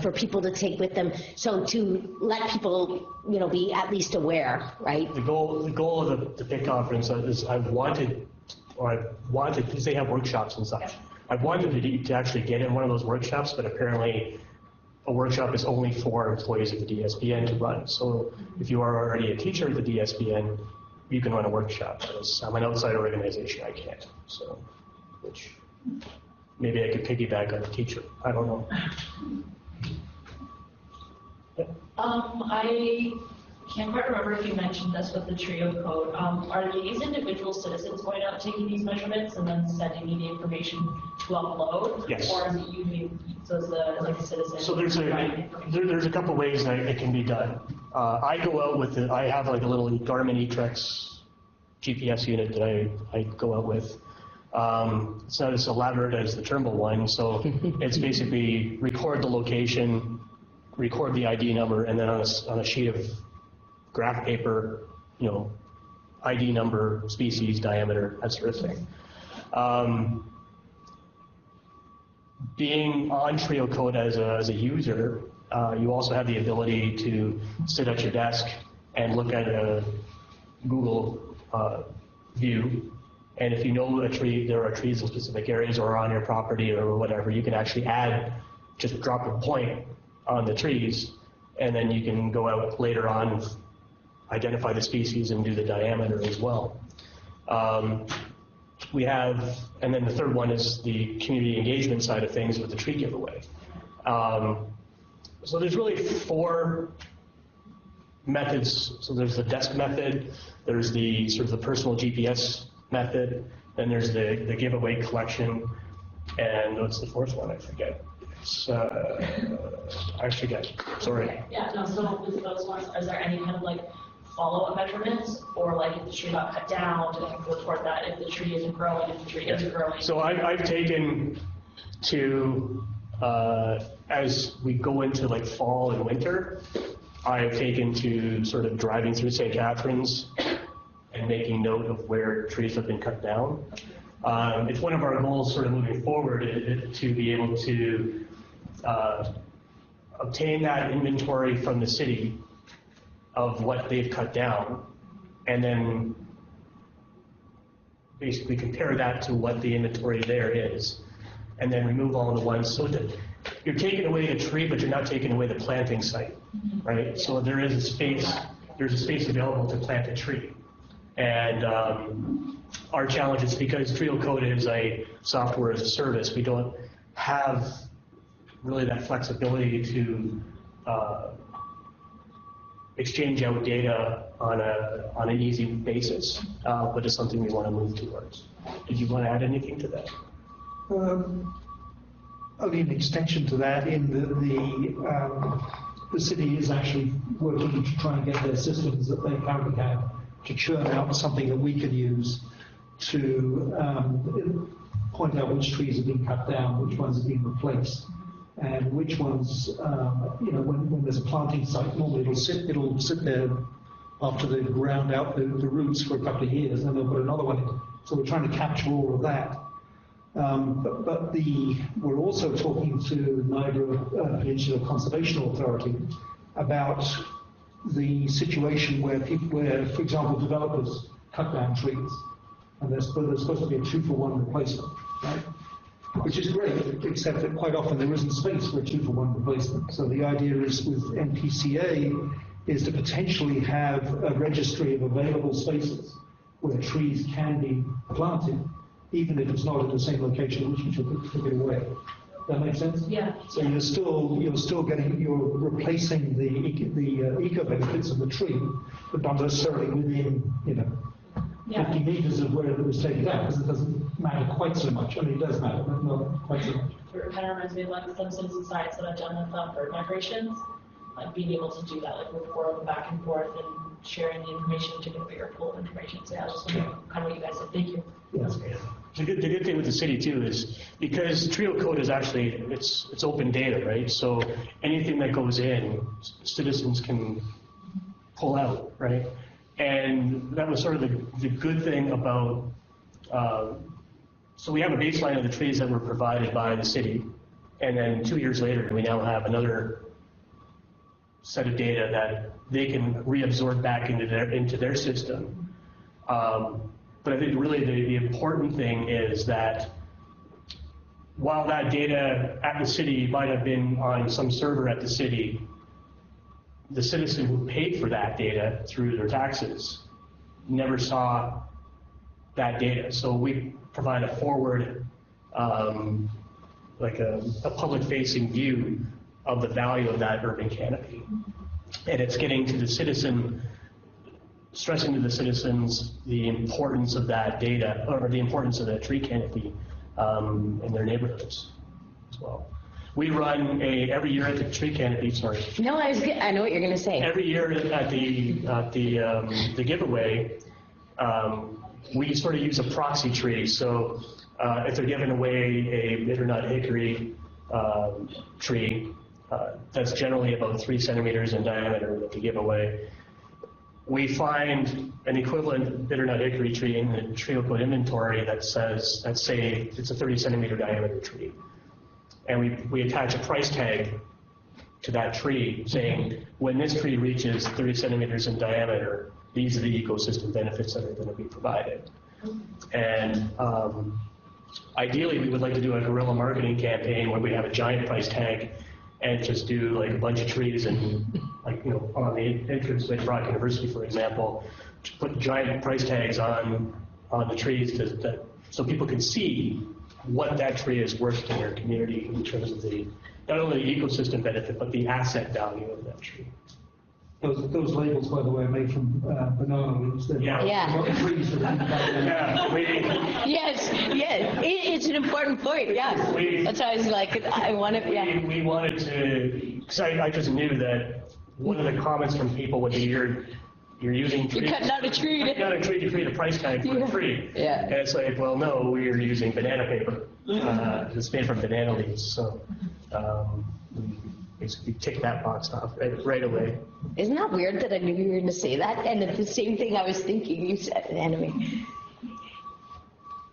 for people to take with them, so to let people, be at least aware, right? The goal of the PIC conference is I've wanted, because they have workshops and such. I've wanted to actually get in one of those workshops, but apparently a workshop is only for employees of the DSBN to run. So if you are already a teacher at the DSBN, you can run a workshop. As I'm an outside organization, I can't. So, which maybe I could piggyback on a teacher. I don't know. Yeah. I can't quite remember if you mentioned this with the TRIO code. Are these individual citizens going out taking these measurements and then sending me the information to upload? Yes. Or is it you, so is the citizen? So there's a couple ways that it can be done. I go out with I have like a little Garmin eTrex GPS unit that I go out with. It's not as elaborate as the Trimble one, so it's basically record the location, record the ID number, and then on a sheet of graph paper, ID number, species, diameter, that sort of thing. Being on treecode as a user, you also have the ability to sit at your desk and look at a Google view. And if you know a tree, there are trees in specific areas or on your property or whatever, you can actually just drop a point on the trees, and then you can go out later on, identify the species and do the diameter as well. And then the third one is the community engagement side of things with the tree giveaway. So there's really 4 methods. So there's the desk method, there's the sort of the personal GPS method, then there's the giveaway collection, and what's the 4th one? I forget. I forget. Sorry. Yeah, no, so with those ones, is there any kind of like follow-up measurements, or like if the tree got cut down, do they have to report that if the tree isn't growing, if the tree is growing? So I've taken to, as we go into like fall and winter, I've taken to sort of driving through St. Catharines and making note of where trees have been cut down. It's one of our goals sort of moving forward to be able to obtain that inventory from the city of what they've cut down, and then basically compare that to what the inventory there is, and then remove all the ones so that you're taking away a tree, but you're not taking away the planting site, right? So there is a space, there's a space available to plant a tree. And our challenge is because treecode is a software as a service, we don't have really that flexibility to exchange out data on an easy basis, but it's something we want to move towards. Did you want to add anything to that? Only an extension to that, in the city is actually working to try and get their systems that they currently have to churn out something that we can use to point out which trees have been cut down, which ones have been replaced, and which ones, when there's a planting site, normally it'll sit there after they've ground out the roots for a couple of years, and then they'll put another one in. So we're trying to capture all of that. We're also talking to the Niagara Peninsula Conservation Authority about the situation where, for example, developers cut down trees, and there's supposed to be a 2-for-1 replacement, right? Which is great, except that quite often there isn't space for a 2-for-1 replacement. So the idea is with NPCA is to potentially have a registry of available spaces where trees can be planted, even if it's not in the same location in which you took it away. That make sense? Yeah. So you're still replacing the eco benefits of the tree, but not necessarily within 50 meters of where it was taken down, because it doesn't matter quite so much. I mean, it does matter, but not quite so much. It kind of reminds me of like some citizen science that I've done with bird migrations, like being able to do that, like report them back and forth and sharing the information to get a bigger pool of information. So yeah, I was just wondering kind of what you guys said. Thank you. Yeah. That's great. The good thing with the city too is because treecode is actually it's open data, right? So anything that goes in, citizens can pull out, right? And that was sort of the good thing about. So we have a baseline of the trees that were provided by the city, and then 2 years later we now have another set of data that they can reabsorb back into their system. But I think really the important thing is that while that data at the city might have been on some server at the city, the citizen who paid for that data through their taxes never saw that data. So we provide a forward, like a public-facing view of the value of that urban canopy. And it's getting to the citizen, stressing to the citizens the importance of that data, or the importance of that tree canopy in their neighborhoods as well. We run every year at the tree canopy, sorry. No, I know what you're going to say. Every year at the giveaway, we sort of use a proxy tree. So if they're giving away a bitternut hickory tree, that's generally about 3 centimeters in diameter that they give away. we find an equivalent bitternut hickory tree in the treecode inventory that says, let's say it's a 30 centimeter diameter tree, and we attach a price tag to that tree saying, when this tree reaches 30 centimeters in diameter, these are the ecosystem benefits that are going to be provided. And ideally, we would like to do a guerrilla marketing campaign where we have a giant price tag and just do like a bunch of trees and, like, you know, on the entrance to Brock University, for example, to put giant price tags on the trees so people can see what that tree is worth to their community in terms of not only the ecosystem benefit, but the asset value of that tree. Those labels, by the way, are made from banana leaves. They're not trees that are Yes, it's an important point, yeah. That's why I was like, I want to, We wanted to, because I just knew that one of the comments from people would be, you're using trees. You're cutting out a tree. You're cutting out a tree to create a price tag for a tree. Yeah. And it's like, well, no, we're using banana paper. It's made from banana leaves, so we basically tick that box off right away. Isn't that weird that I knew you were going to say that? And it's the same thing I was thinking you said, anyway.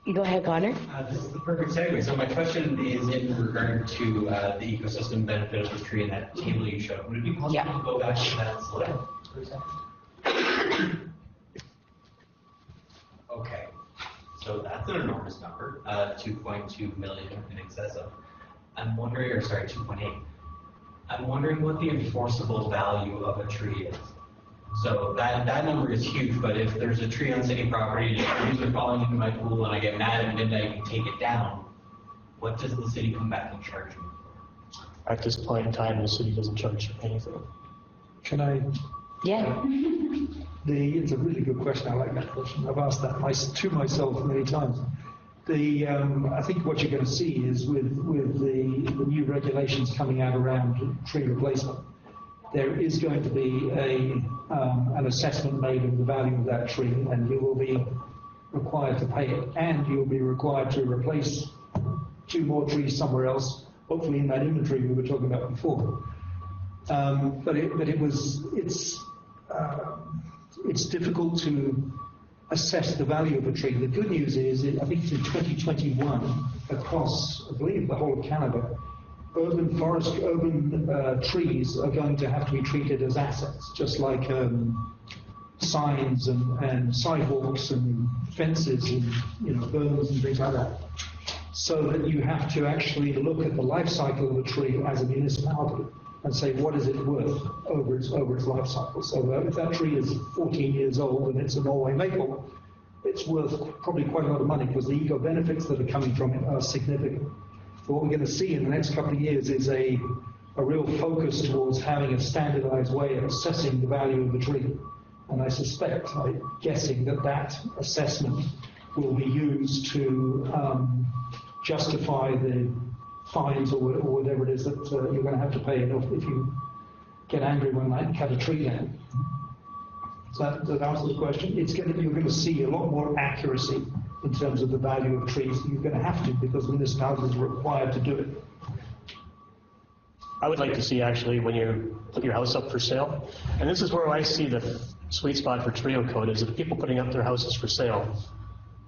You go ahead, Connor. This is the perfect segue. So my question is in regard to the ecosystem benefit of the tree in that table you showed. Would it be possible to go back to that slide for a second? Okay. So that's an enormous number, 2.2 million in excess of. I'm wondering, or sorry, 2.8. I'm wondering what the enforceable value of a tree is. So that number is huge, but if there's a tree on city property and trees are falling into my pool and I get mad at midnight and take it down, what does the city come back and charge me for? At this point in time, the city doesn't charge anything. Can I? Yeah. It's a really good question. I like that question. I've asked that to myself many times. I think what you're going to see is with the new regulations coming out around tree replacement, there is going to be an assessment made of the value of that tree, and you will be required to pay it, and you'll be required to replace 2 more trees somewhere else, hopefully in that inventory we were talking about before. It's difficult to assess the value of a tree. The good news is, I think in 2021, across, I believe, the whole of Canada, urban trees are going to have to be treated as assets, just like signs and sidewalks and fences and berms and things like that. So that you have to actually look at the life cycle of a tree as a municipality and say, what is it worth over its life cycle? So if that tree is 14 years old and it's a Norway maple, it's worth probably quite a lot of money because the eco benefits that are coming from it are significant. So what we're going to see in the next couple of years is a real focus towards having a standardized way of assessing the value of the tree. And I suspect, I'm guessing, that assessment will be used to justify the fines or whatever it is that you're going to have to pay if you get angry when I cut a tree down. Does that answer the question? You're going to see a lot more accuracy in terms of the value of trees. You're going to have to, because municipalities are required to do it. I would like to see, actually, when you put your house up for sale, and this is where I see the sweet spot for treecode, is that the people putting up their houses for sale,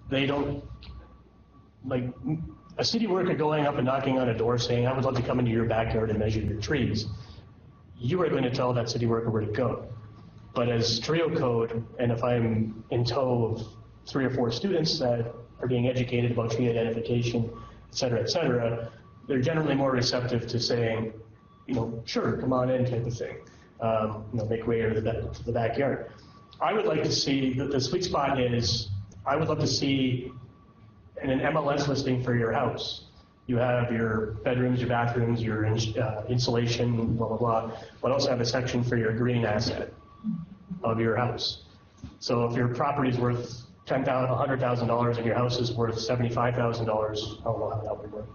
they don't, like, a city worker going up and knocking on a door saying, I would love to come into your backyard and measure your trees. You are going to tell that city worker where to go. But as treecode, and if I'm in tow of 3 or 4 students that are being educated about tree identification, et cetera, they're generally more receptive to saying, sure, come on in, type of thing. Make way to the backyard. I would like to see, the sweet spot is, I would love to see in an MLS listing for your house. You have your bedrooms, your bathrooms, your insulation, blah, blah, blah, but also have a section for your green asset of your house. So if your property is worth $100,000 and your house is worth $75,000, I don't know how that would work,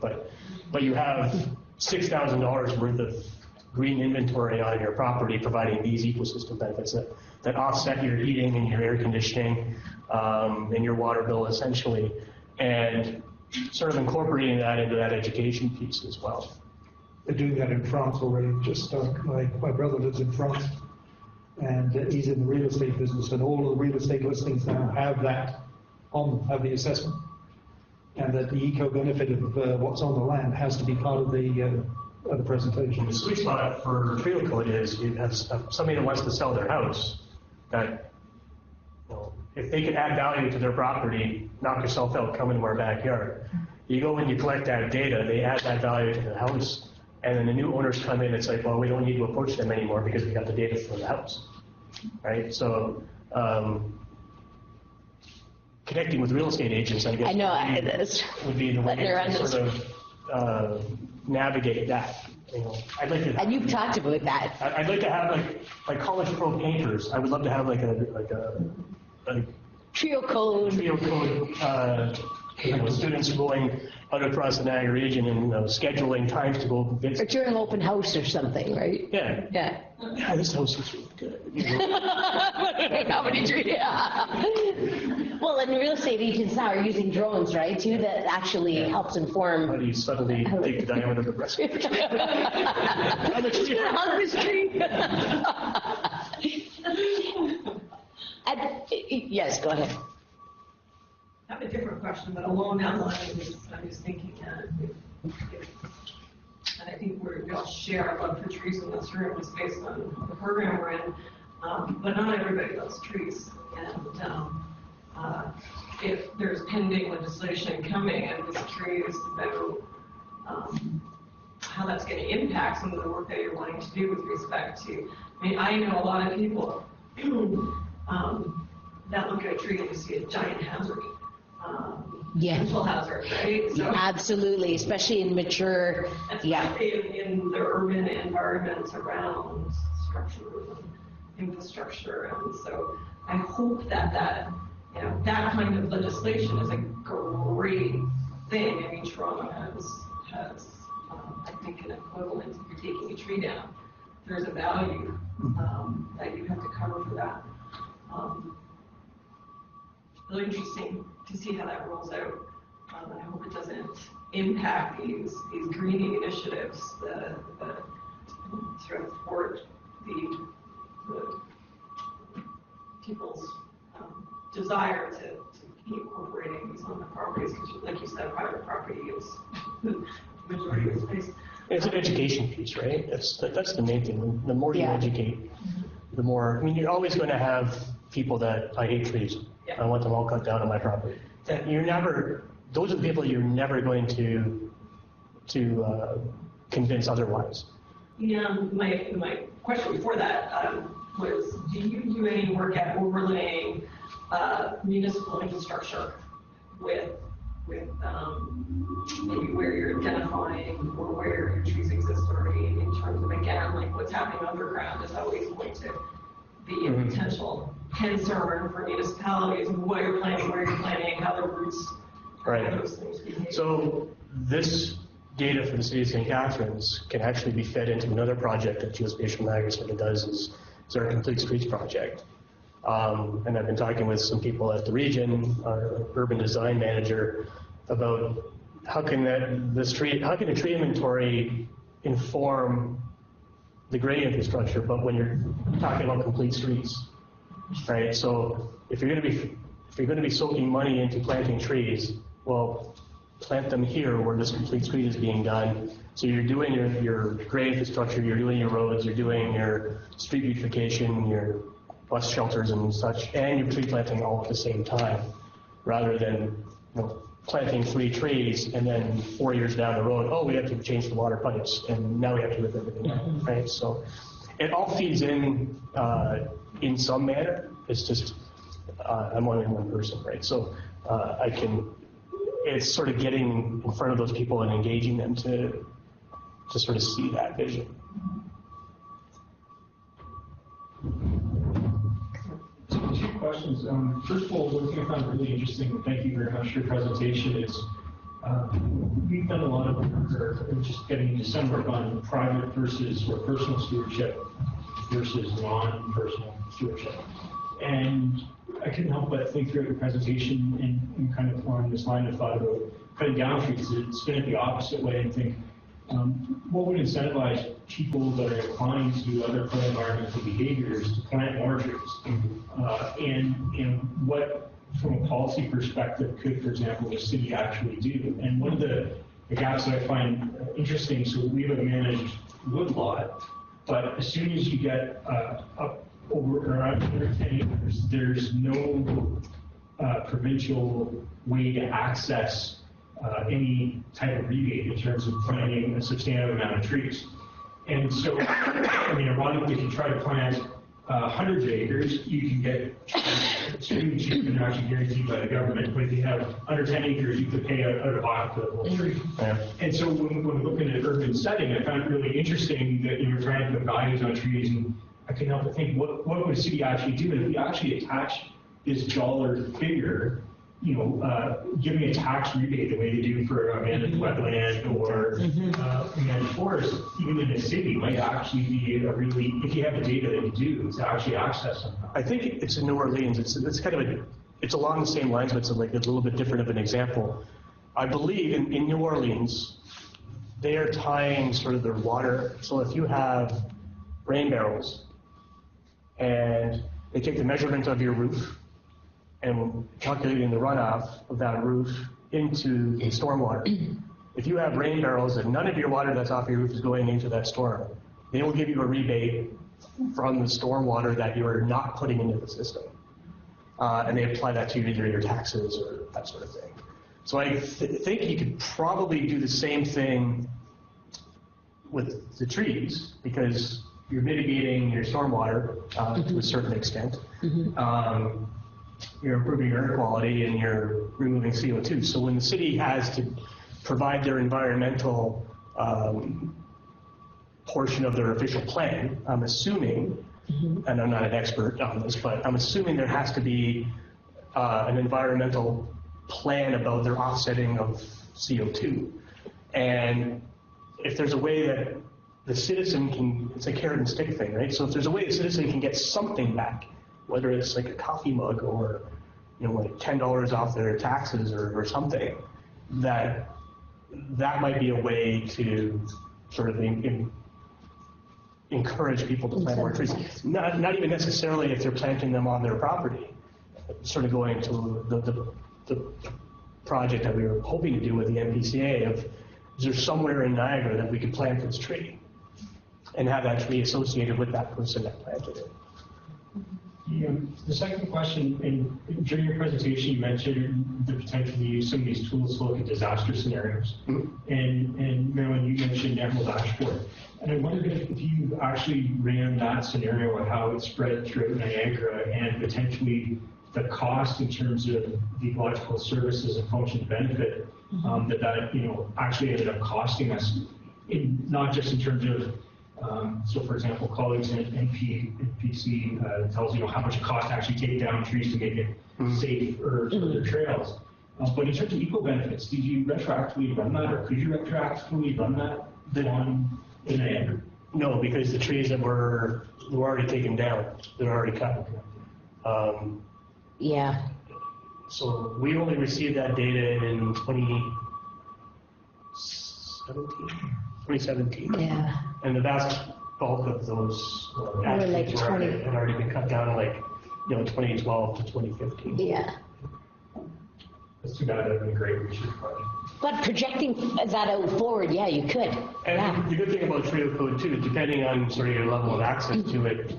but you have $6,000 worth of green inventory on your property providing these ecosystem benefits that offset your heating and your air conditioning and your water bill, essentially, and sort of incorporating that into that education piece as well. They're doing that in France already. My brother lives in France, and he's in the real estate business, and all of the real estate listings now have that have the assessment, and that the eco-benefit of what's on the land has to be part of the presentation. The sweet spot for treecode is you have somebody that wants to sell their house, that, well, if they can add value to their property, knock yourself out, come into our backyard. You go and you collect that data, they add that value to the house, and then the new owners come in, it's like, well, we don't need to approach them anymore because we got the data for the house, right? So, connecting with real estate agents, I guess, I know, would be the way to sort of navigate that. You know, I'd like to. And you've talked about that. I'd like to have like college pro painters. I would love to have like a treecode. Students going out across the Niagara region and scheduling times to go visit. Or during open house or something, right? Yeah. Yeah. Yeah, this house is really good. How many trees? Yeah. Well, and real estate agents now are using drones, right, too, that actually helps inform. How do you suddenly take the diameter of the breast? On this tree. Yes, go ahead. I have a different question, but along that line, I was thinking, and I think we all share a love for trees in this room just based on the program we're in, but not everybody loves trees. And if there's pending legislation coming and this tree is about how that's going to impact some of the work that you're wanting to do with respect to, I mean, I know a lot of people that look at a tree and you see a giant hazard. Yeah. Potential hazard, right? So, absolutely, especially in mature, yeah. In the urban environments around structure and infrastructure, and so I hope that that kind of legislation is a great thing. I mean, Toronto has I think an equivalent if you're taking a tree down. There's a value that you have to cover for that. Really interesting to see how that rolls out. I hope it doesn't impact these greening initiatives that sort of thwart the people's desire to keep incorporating these on the properties, because like you said, private property is the majority of space. It's an education piece, right? That's the main thing. The more you educate, the more. I mean, you're always going to have people that I hate trees. I want them all cut down on my property. And those are the people you're never going to convince otherwise. Yeah, my question before that was, do you do any work at overlaying municipal infrastructure with maybe where you're identifying or where your trees exist already in terms of, again, like what's happening underground is always going to be a potential concern for municipalities, what you're planning, where you're planning, how the roots, right. How those things behave. So this data for the city of St. Catharines can actually be fed into another project that Geospatial Niagara sort of does, is our Complete Streets project. And I've been talking with some people at the region, our urban design manager, about how can a tree inventory inform the gray infrastructure, but when you're talking about complete streets, right? So if you're going to be soaking money into planting trees, well, plant them here where this complete street is being done. So you're doing your gray infrastructure, you're doing your roads, you're doing your street beautification, your bus shelters and such, and you're tree planting all at the same time, rather than planting 3 trees and then 4 years down the road, oh, we have to change the water pipes and now we have to rip everything out, right? So it all feeds in some manner. It's just I'm only one person, right? So it's sort of getting in front of those people and engaging them to sort of see that vision. Two questions. First of all, one thing I found really interesting, and thank you very much for your presentation, is we've done a lot of work, or just getting into some work on private versus or personal stewardship versus non-personal stewardship. And I couldn't help but think throughout your presentation and kind of along this line of thought about cutting down trees, to spin it the opposite way and think, what would incentivize people that are inclined to do other pro-environmental behaviors to plant more trees? And what, from a policy perspective, could, for example, the city actually do? And one of the gaps that I find interesting, so we have a managed woodlot, but as soon as you get up over around 10 acres, there's no provincial way to access any type of rebate in terms of planting a substantial amount of trees. And so, I mean, ironically, if you try to plant hundreds of acres, you can get extremely cheap and actually guaranteed by the government. But if you have under 10 acres, you could pay out of pocket for the whole tree. Yeah. And so when we're looking at urban setting, I found it really interesting that you were trying to put values on trees, and I couldn't help but think, what would a city actually do? And if we actually attach this dollar figure, you know, giving a tax rebate the way they do for abandoned wetland or abandoned forest, even in a city, might actually be a really, if you have the data that you do, to actually access them. I think it's in New Orleans. It's kind of it's along the same lines, but it's like a little bit different of an example. I believe in New Orleans, they are tying sort of their water. So if you have rain barrels and they take the measurement of your roof and calculating the runoff of that roof into the stormwater. If you have rain barrels and none of your water that's off your roof is going into that storm, they will give you a rebate from the stormwater that you are not putting into the system. And they apply that to either your taxes or that sort of thing. So I think you could probably do the same thing with the trees, because you're mitigating your stormwater to a certain extent. You're improving your air quality and you're removing CO2. So when the city has to provide their environmental portion of their official plan, I'm assuming, and I'm not an expert on this, but I'm assuming there has to be an environmental plan about their offsetting of CO2. And if there's a way that the citizen can, it's a carrot and stick thing, right? So if there's a way the citizen can get something back, whether it's like a coffee mug or, you know, like $10 off their taxes or something, that might be a way to sort of encourage people to plant more trees. Not even necessarily if they're planting them on their property. Sort of going to the project that we were hoping to do with the MPCA of, is there somewhere in Niagara that we could plant this tree and have that tree associated with that person that planted it? Yeah, the second question, and during your presentation, you mentioned the potential to use some of these tools to look at disaster scenarios. And Marilyne, you mentioned Emerald Ash Borer. And I wondered if you actually ran that scenario of how it spread throughout Niagara and potentially the cost in terms of the ecological services and function benefit that you know actually ended up costing us, not just in terms of so, for example, colleagues in NPC tells you know how much it costs to actually take down trees to make it safe for their trails. But in terms of eco benefits, did you retroactively run that, or could you retroactively run that on in Niagara? No, because the trees that were already taken down, they're already cut. Yeah. So we only received that data in 2017. Yeah. And the vast bulk of those Were like 20. had already been cut down to 2012 to 2015. Yeah. That's too bad. That would have been a great research project. But projecting that out forward, yeah, you could. And the good thing about treecode too, depending on sort of your level of access to it,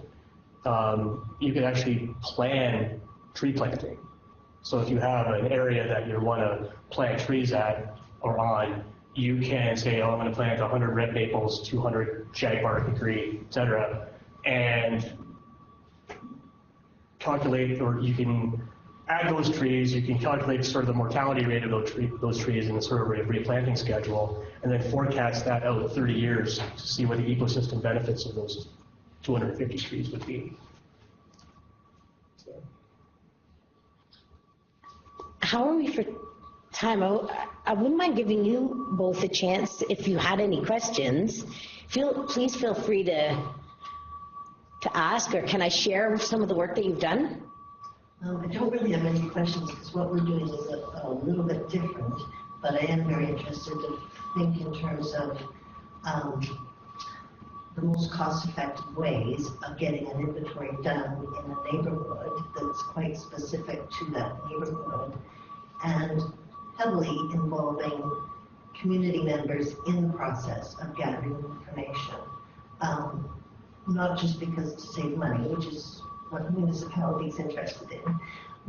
you can actually plan tree planting. So if you have an area that you want to plant trees at or on, you can say, oh, I'm going to plant 100 red maples, 200 shagbark, hickory, etc., and calculate, or you can add those trees, you can calculate sort of the mortality rate of those trees and the sort of replanting schedule, and then forecast that out 30 years to see what the ecosystem benefits of those 250 trees would be. So. How are we for time? I wouldn't mind giving you both a chance if you had any questions. Please feel free to ask, or can I share some of the work that you've done? I don't really have any questions because what we're doing is a little bit different, but I am very interested to think in terms of the most cost-effective ways of getting an inventory done in a neighborhood that's quite specific to that neighborhood, and heavily involving community members in the process of gathering information. Not just because to save money, which is what the municipality is interested in,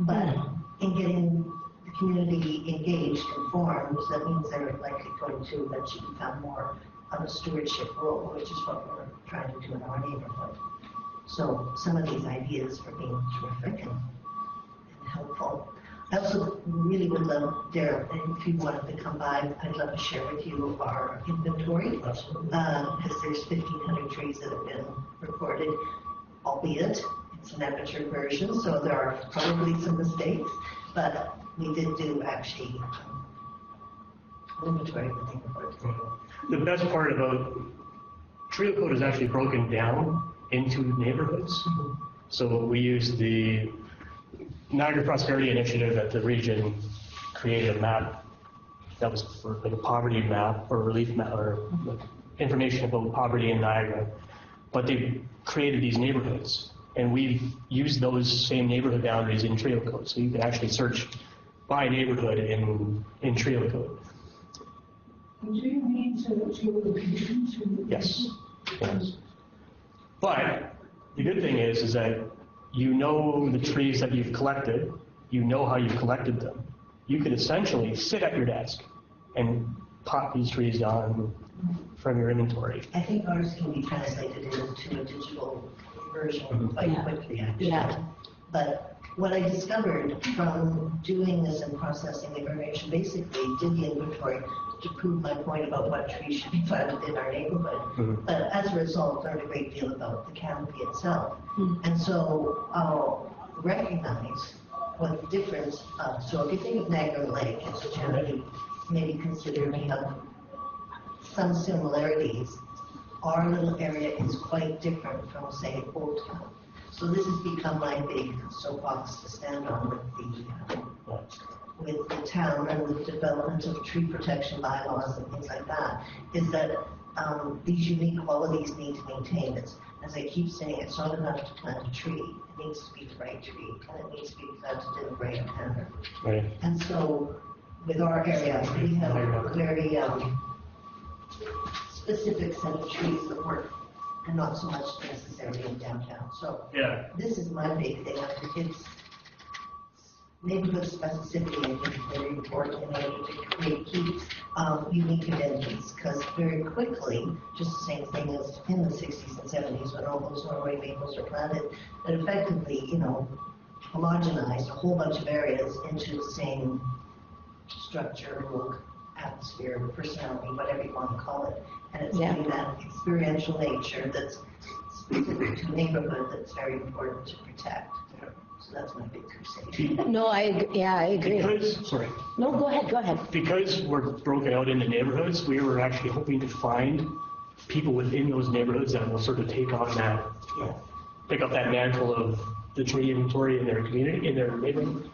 but in getting the community engaged, informed. That means they're likely going to eventually become more of a stewardship role, which is what we're trying to do in our neighborhood. So some of these ideas are being terrific and helpful. I also really would love, Darren, if you wanted to come by, I'd love to share with you our inventory, because there's 1,500 trees that have been recorded, albeit it's an amateur version, so there are probably some mistakes, but we did do actually inventory of the neighborhood. The best part about treecode is actually broken down into neighborhoods. So we use the Niagara Prosperity Initiative at the region created a map that was for like a poverty map or relief map or information about poverty in Niagara. But they created these neighborhoods, and we've used those same neighborhood boundaries in treecode. So you can actually search by neighborhood in treecode. Do you need geolocation to? Yes. Yes. But the good thing is that you know the trees that you've collected, you know how you've collected them. You could essentially sit at your desk and pop these trees down from your inventory. I think ours can be translated into a digital version quite quickly, actually. Yeah. But what I discovered from doing this and processing the information, basically did the inventory to prove my point about what trees should be planted in our neighborhood. But as a result, learned a great deal about the canopy itself. And so I'll recognize what the difference of, so if you think of Niagara Lake, it's generally maybe considered to have some similarities. Our little area is quite different from, say, Old Town. So this has become my big soapbox to stand on with the town and with the development of tree protection bylaws and things like that, is that these unique qualities need to maintain it. As I keep saying, it's not enough to plant a tree. It needs to be the right tree, and it needs to be planted in the right manner. Right. And so with our area, we have a very specific set of trees that work, and not so much necessarily in downtown. So this is my big thing. It's neighborhood specificity, I think, is very important in order to keep unique identities, because very quickly, just the same thing as in the 60s and 70s when all those Norway maples are planted, that effectively, homogenized a whole bunch of areas into the same structure, look, atmosphere, personality, whatever you want to call it. And it's getting that experiential nature that's specific to a neighborhood that's very important to protect. So that's my big crusade. No, I agree. No, go ahead. Because we're broken out into neighborhoods, we were actually hoping to find people within those neighborhoods that will sort of take on that, pick up that mantle of the tree inventory in their community, in their neighborhood.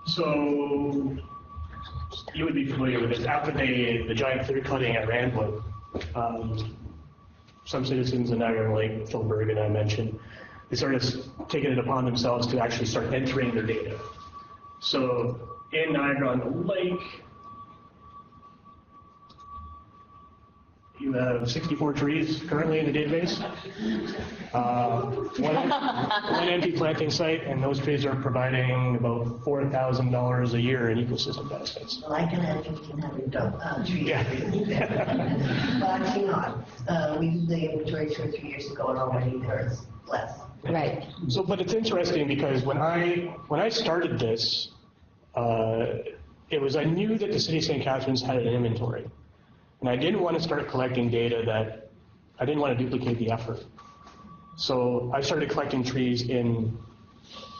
So you would be familiar with this. After the giant clear cutting at Randwood, some citizens in Niagara Lake, Phil Bergen I mentioned, they started taking it upon themselves to actually start entering their data. So in Niagara on the Lake, you have 64 trees currently in the database. One empty planting site, and those trees are providing about $4,000 a year in ecosystem benefits. Well, I can add 1,500 trees. But actually not. We did the inventory 2 or 3 years ago, and already there's less. Right. So, but it's interesting because when I started this, I knew that the city of St. Catharines had an inventory. And I didn't want to start collecting data that I didn't want to duplicate the effort. So I started collecting trees in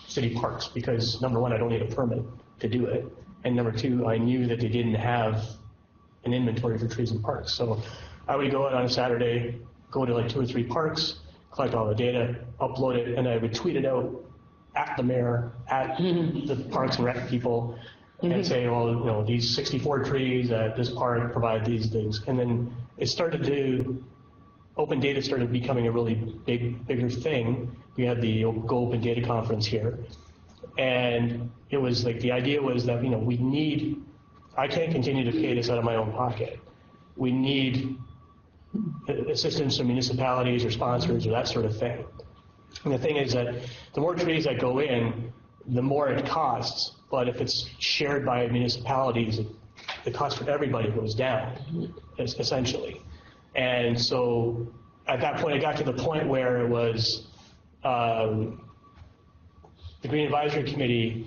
city parks because, number one, I don't need a permit to do it. And number two, I knew that they didn't have an inventory for trees in parks. So I would go out on a Saturday, go to like 2 or 3 parks, collect all the data, upload it, and I would tweet it out at the mayor, at the Parks and Rec people, and say, well, you know, these 64 trees at this park provide these things. And then it started to, open data started becoming a really bigger thing. We had the Go Open Data Conference here. And it was like, the idea was that, you know, we need, I can't continue to pay this out of my own pocket. We need assistance from municipalities or sponsors or that sort of thing. And the thing is that the more trees that go in, the more it costs. But if it's shared by municipalities, the cost for everybody goes down, essentially. And so at that point, it got to the point where it was the Green Advisory Committee,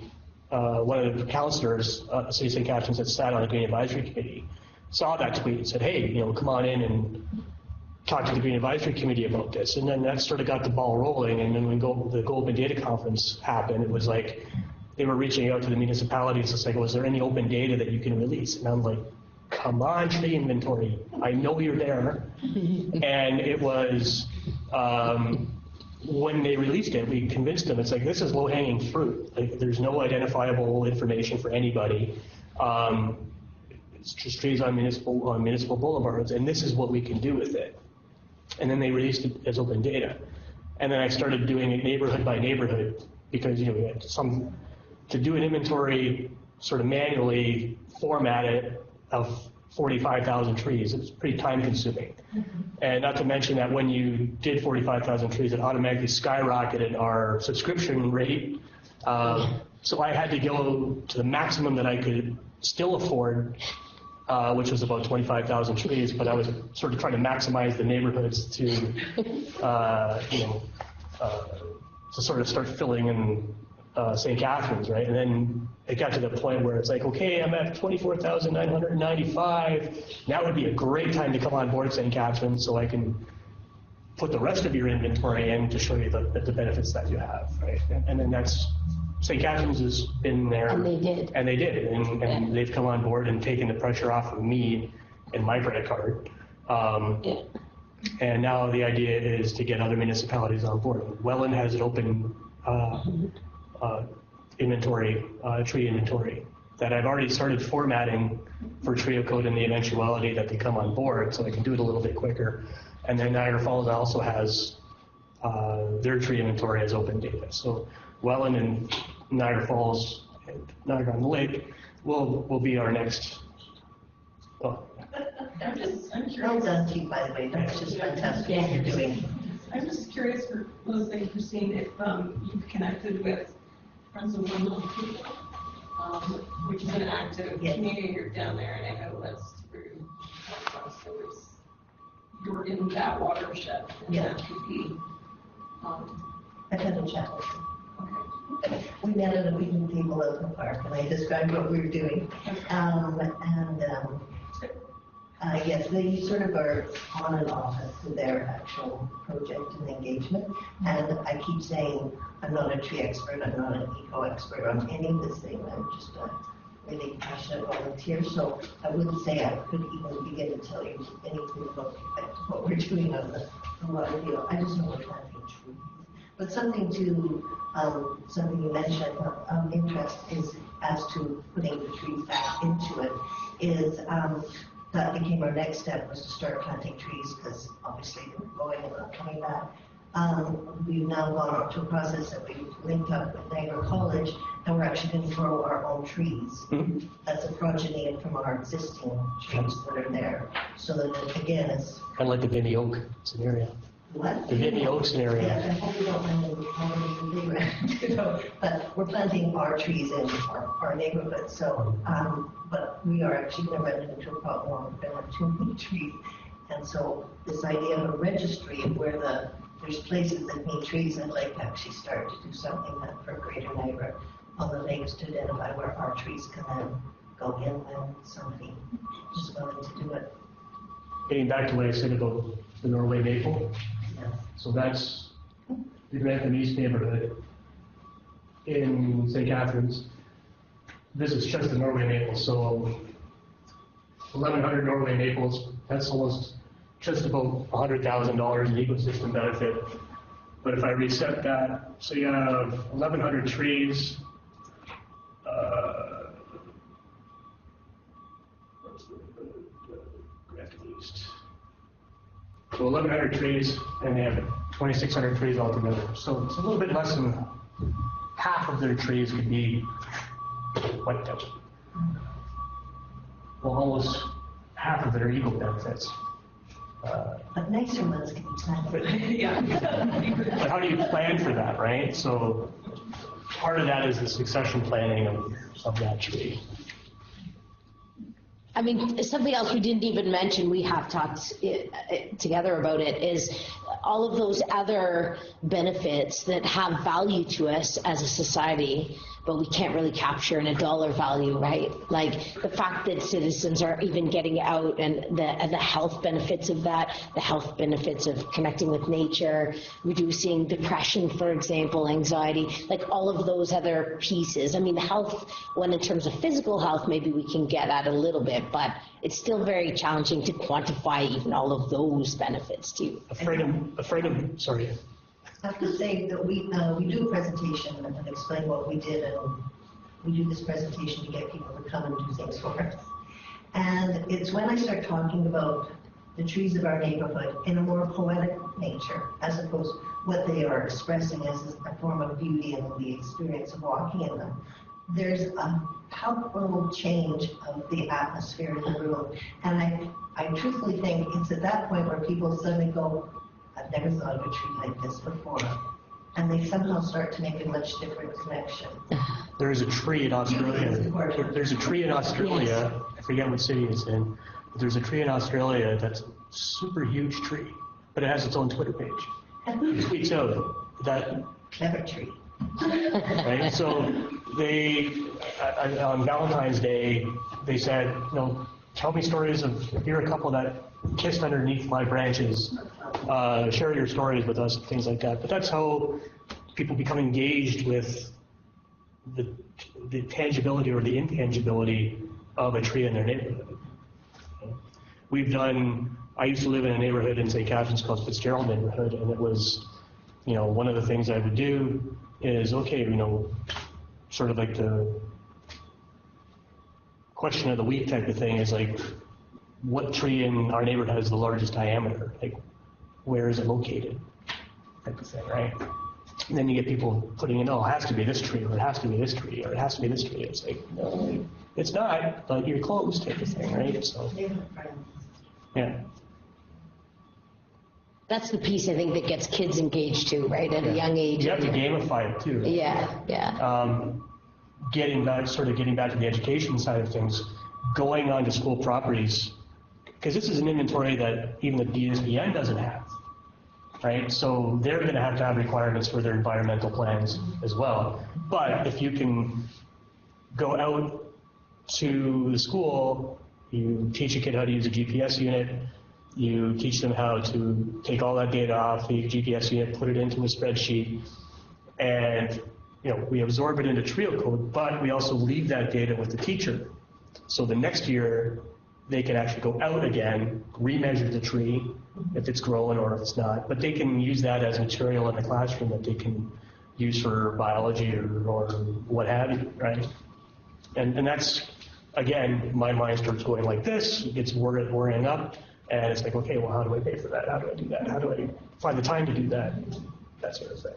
one of the councillors, City St. Catharines that sat on the Green Advisory Committee, saw that tweet and said, hey, you know, come on in and talk to the Green Advisory Committee about this. And then that sort of got the ball rolling. And then when the Go Open Data Conference happened, it was like they were reaching out to the municipalities to say, was there any open data that you can release? And I'm like, come on, tree inventory. I know you're there. And it was, when they released it, we convinced them, it's like, this is low-hanging fruit. Like, there's no identifiable information for anybody. It's just trees on municipal boulevards, and this is what we can do with it. And then they released it as open data. And then I started doing it neighborhood by neighborhood because, you know, we had to do an inventory sort of manually, format it of 45,000 trees. It was pretty time consuming. And not to mention that when you did 45,000 trees, it automatically skyrocketed our subscription rate. So I had to go to the maximum that I could still afford, which was about 25,000 trees, but I was sort of trying to maximize the neighborhoods to, to sort of start filling in St. Catharines, right? And then it got to the point where it's like, okay, I'm at 24,995. Now would be a great time to come on board St. Catharines so I can put the rest of your inventory in to show you the benefits that you have, right? And then that's, St. Catharines has been there. And they did. And they did. And they've come on board and taken the pressure off of me and my credit card. And now the idea is to get other municipalities on board. Welland has an open inventory, tree inventory that I've already started formatting for treecode in the eventuality that they come on board, so I can do it a little bit quicker. And then Niagara Falls also has their tree inventory as open data. So Welland and Niagara Falls and Niagara on the Lake will be our next. I'm curious. Well done to you, by the way. That's just fantastic what you're doing. I'm just curious for those things, Christine, if you've connected with Friends of Women, which is an active community group down there, and I know that's through you're in that watershed, and that could be. I've had a chat with them. Okay. We met at a meeting table at the park, and I described what we were doing. Yes, they sort of are on and off as to their actual project and engagement. And I keep saying, I'm not a tree expert, I'm not an eco expert on any of this thing. I'm just a really passionate volunteer. So I wouldn't say I could even begin to tell you anything about what we're doing on the water deal. I just know we're planting trees. But something you mentioned of interest is as to putting the trees back into it is that became our next step, was to start planting trees because obviously they were going and not coming back. We've now gone on to a process that we've linked up with Niagara College, and we're actually going to grow our own trees. That's a progeny from our existing trees that are there. So that again, it's Kind of like the Vinny Oak scenario. what? The Vinny Oak scenario. Yeah, I hope we don't mind them but we're planting our trees in our neighborhood. So, but we are actually going to run into a problem where there are too many trees. And so this idea of a registry of where there's places that need trees, I'd like to actually start to do something that for Greater Niagara on the lakes to identify where our trees can then go in when somebody is willing to do it. Getting back to what I said about the Norway maple. Yeah. So that's the Grantham East neighborhood in St. Catharines. This is just the Norway maple, so 1,100 Norway maples, that's almost just about $100,000 in ecosystem benefit. But if I reset that, so you have 1,100 trees, So 1,100 trees, and they have 2,600 trees altogether. So it's a little bit less than half of their trees could be wiped out. Well, almost half of their eco benefits. But nicer ones can be planted. Yeah. But how do you plan for that, right? So part of that is the succession planning of that tree. I mean, something else we didn't even mention, we have talked together about it, is all of those other benefits that have value to us as a society, but we can't really capture in a dollar value, right? Like the fact that citizens are even getting out and the health benefits of that, the health benefits of connecting with nature, reducing depression, for example, anxiety, like all of those other pieces. I mean, the health, when in terms of physical health, maybe we can get at a little bit, but it's still very challenging to quantify even all of those benefits too. Sorry. I have to say that we do a presentation and explain what we did, and we do this presentation to get people to come and do things for us. And it's when I start talking about the trees of our neighborhood in a more poetic nature, as opposed to what they are expressing as a form of beauty and the experience of walking in them. There's a palpable change of the atmosphere in the room. And I truthfully think it's at that point where people suddenly go, I've never thought of a tree like this before. And they somehow start to make a much different connection. There is a tree in Australia. There's a tree in Australia. Yes. I forget what city it's in. But there's a tree in Australia that's a super huge tree, but it has its own Twitter page. It tweets out that. Clever tree. Right? So on Valentine's Day, they said, tell me stories of, here are a couple that kissed underneath my branches. Share your stories with us, things like that. But that's how people become engaged with the tangibility or the intangibility of a tree in their neighborhood. I used to live in a neighborhood in St. Catharines called Fitzgerald neighborhood, and it was, one of the things I would do is, sort of like the question of the week type of thing is like, what tree in our neighborhood has the largest diameter? Like, where is it located? Type of thing, right? And then you get people putting in, it has to be this tree, or it has to be this tree, or it has to be this tree. It's like, no, it's not, but you're close type of thing, right? So, yeah. That's the piece I think that gets kids engaged too, right, at a young age. You have to gamify it too. Right? Yeah. Getting back to the education side of things, going onto school properties, because this is an inventory that even the DSBN doesn't have, right? So they're going to have requirements for their environmental plans as well. But if you can go out to the school, you teach a kid how to use a GPS unit, you teach them how to take all that data off the GPS unit, put it into a spreadsheet, and we absorb it into treecode, but we also leave that data with the teacher. So the next year, they can actually go out again, remeasure the tree, if it's growing or if it's not, but they can use that as material in the classroom that they can use for biology or what have you, right? And that's, again, my mind starts going like this, it gets worrying up, and it's like, okay, well, how do I pay for that? How do I do that? How do I find the time to do that? That sort of thing.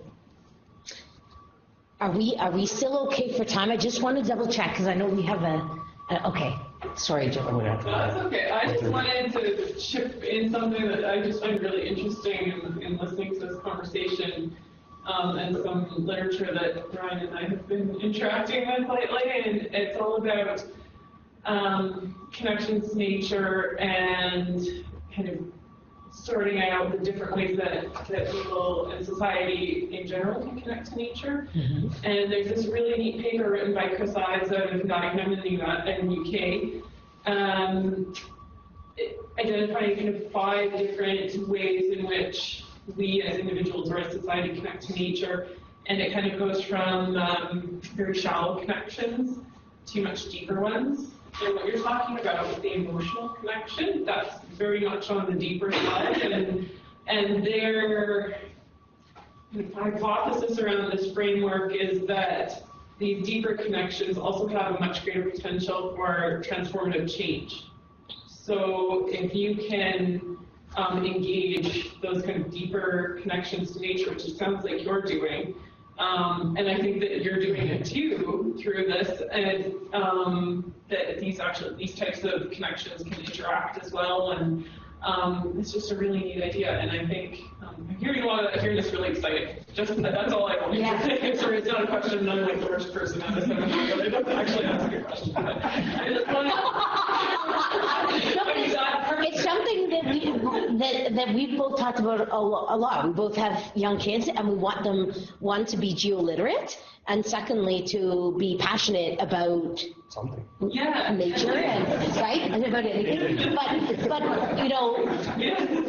Are we still okay for time? I just want to double check because I know we have okay. Sorry, Joe. No, that's okay. I just wanted to chip in something that I just find really interesting in listening to this conversation, and some literature that Ryan and I have been interacting with lately, and it's all about connections to nature and kind of sorting out the different ways that people and society in general can connect to nature. Mm-hmm. And there's this really neat paper written by Chris Ives out of Nottingham in the UK, identifying kind of 5 different ways in which we as individuals or as society connect to nature. And it kind of goes from very shallow connections to much deeper ones. And what you're talking about with the emotional connection, that's very much on the deeper side. And their hypothesis around this framework is that these deeper connections also have a much greater potential for transformative change. So if you can engage those kind of deeper connections to nature, which it sounds like you're doing. And I think that you're doing it too through this, and that these types of connections can interact as well. And it's just a really neat idea. And I think I'm hearing this really exciting. Just that's all I wanted to say. Sorry, it's not a question. I'm like the worst person at this seminar, but I don't actually ask a question. I just want It's something that we've both talked about a lot. We both have young kids, and we want them, one, to be geoliterate, and secondly, to be passionate about something. Nature, and right, and about anything. But you know,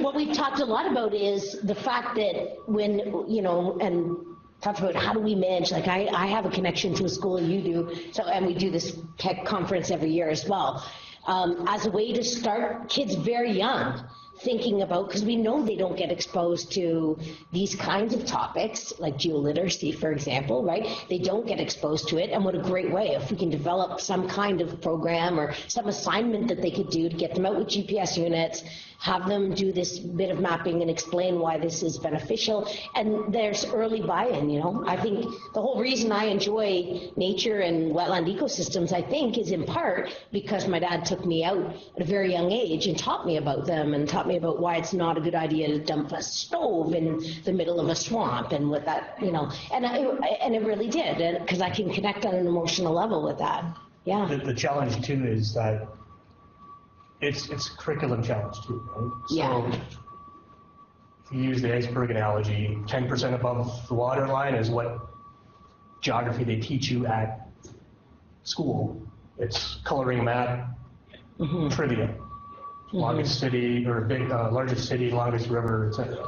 what we've talked a lot about is the fact that when, you know, and talked about how do we manage, like I have a connection to a school, and you do, so, and we do this tech conference every year as well, as a way to start kids very young thinking about, because we know they don't get exposed to these kinds of topics, like geoliteracy, for example, right? They don't get exposed to it, and what a great way if we can develop some kind of program or some assignment that they could do to get them out with GPS units, have them do this bit of mapping and explain why this is beneficial, and there's early buy-in, you know? I think the whole reason I enjoy nature and wetland ecosystems, I think, is in part because my dad took me out at a very young age and taught me about them, and taught me about why it's not a good idea to dump a stove in the middle of a swamp, and what that, you know, and it really did, because I can connect on an emotional level with that. Yeah. The challenge too is that it's a curriculum challenge too, right? Yeah. So if you use the iceberg analogy, 10% above the water line is what geography they teach you at school. It's coloring map, trivia. Longest city, or largest city, longest river, etc.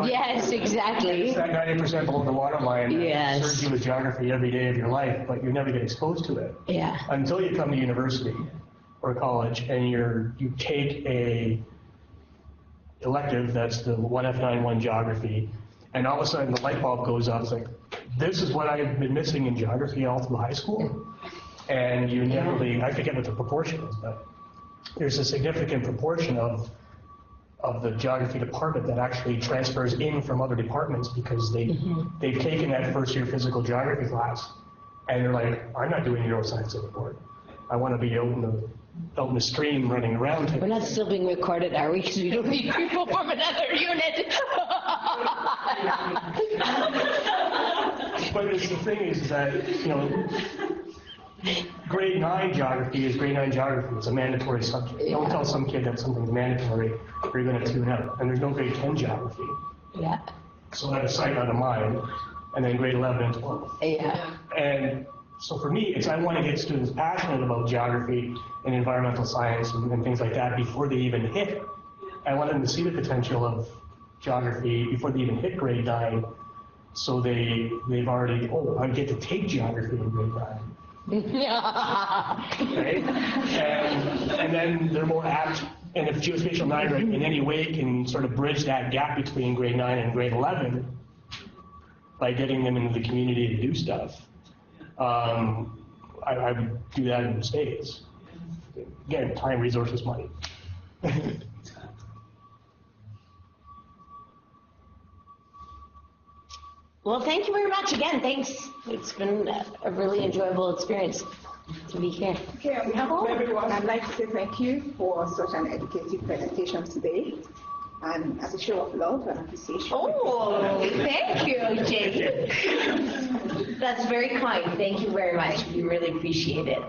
Yes, exactly. It's that 90% below the water line that serves you with geography every day of your life, but you never get exposed to it. Yeah. Until you come to university or college and you take a elective that's the 1F91 geography, and all of a sudden the light bulb goes off. It's like, this is what I've been missing in geography all through high school, and you inevitably, I forget what the proportion is, but there's a significant proportion of the geography department that actually transfers in from other departments because they've taken that first year physical geography class, and they're like, I'm not doing neuroscience anymore. I want to be out in the stream running around. We're not still being recorded, are we? Because we don't need people from another unit. But the thing is that, you know, grade 9 geography is grade 9 geography. It's a mandatory subject. Yeah. Don't tell some kid that something's mandatory or you're going to tune out. And there's no grade 10 geography. Yeah. So out of sight, out of mind. And then grade 11 and 12. Yeah. And so for me, I want to get students passionate about geography and environmental science and things like that before they even hit. I want them to see the potential of geography before they even hit grade 9. So they've already, I get to take geography in grade 9. Right? And then they're more apt, and if Geospatial Niagara in any way can sort of bridge that gap between grade 9 and grade 11 by getting them into the community to do stuff, I would do that in the States. Again, time, resources, money. Well, thank you very much again. Thanks. It's been a really enjoyable experience to be here. Okay, on behalf of everyone, I'd like to say thank you for such an educative presentation today, and as a show of love and appreciation. Oh, thank you, Jay. That's very kind. Thank you very much. We really appreciate it.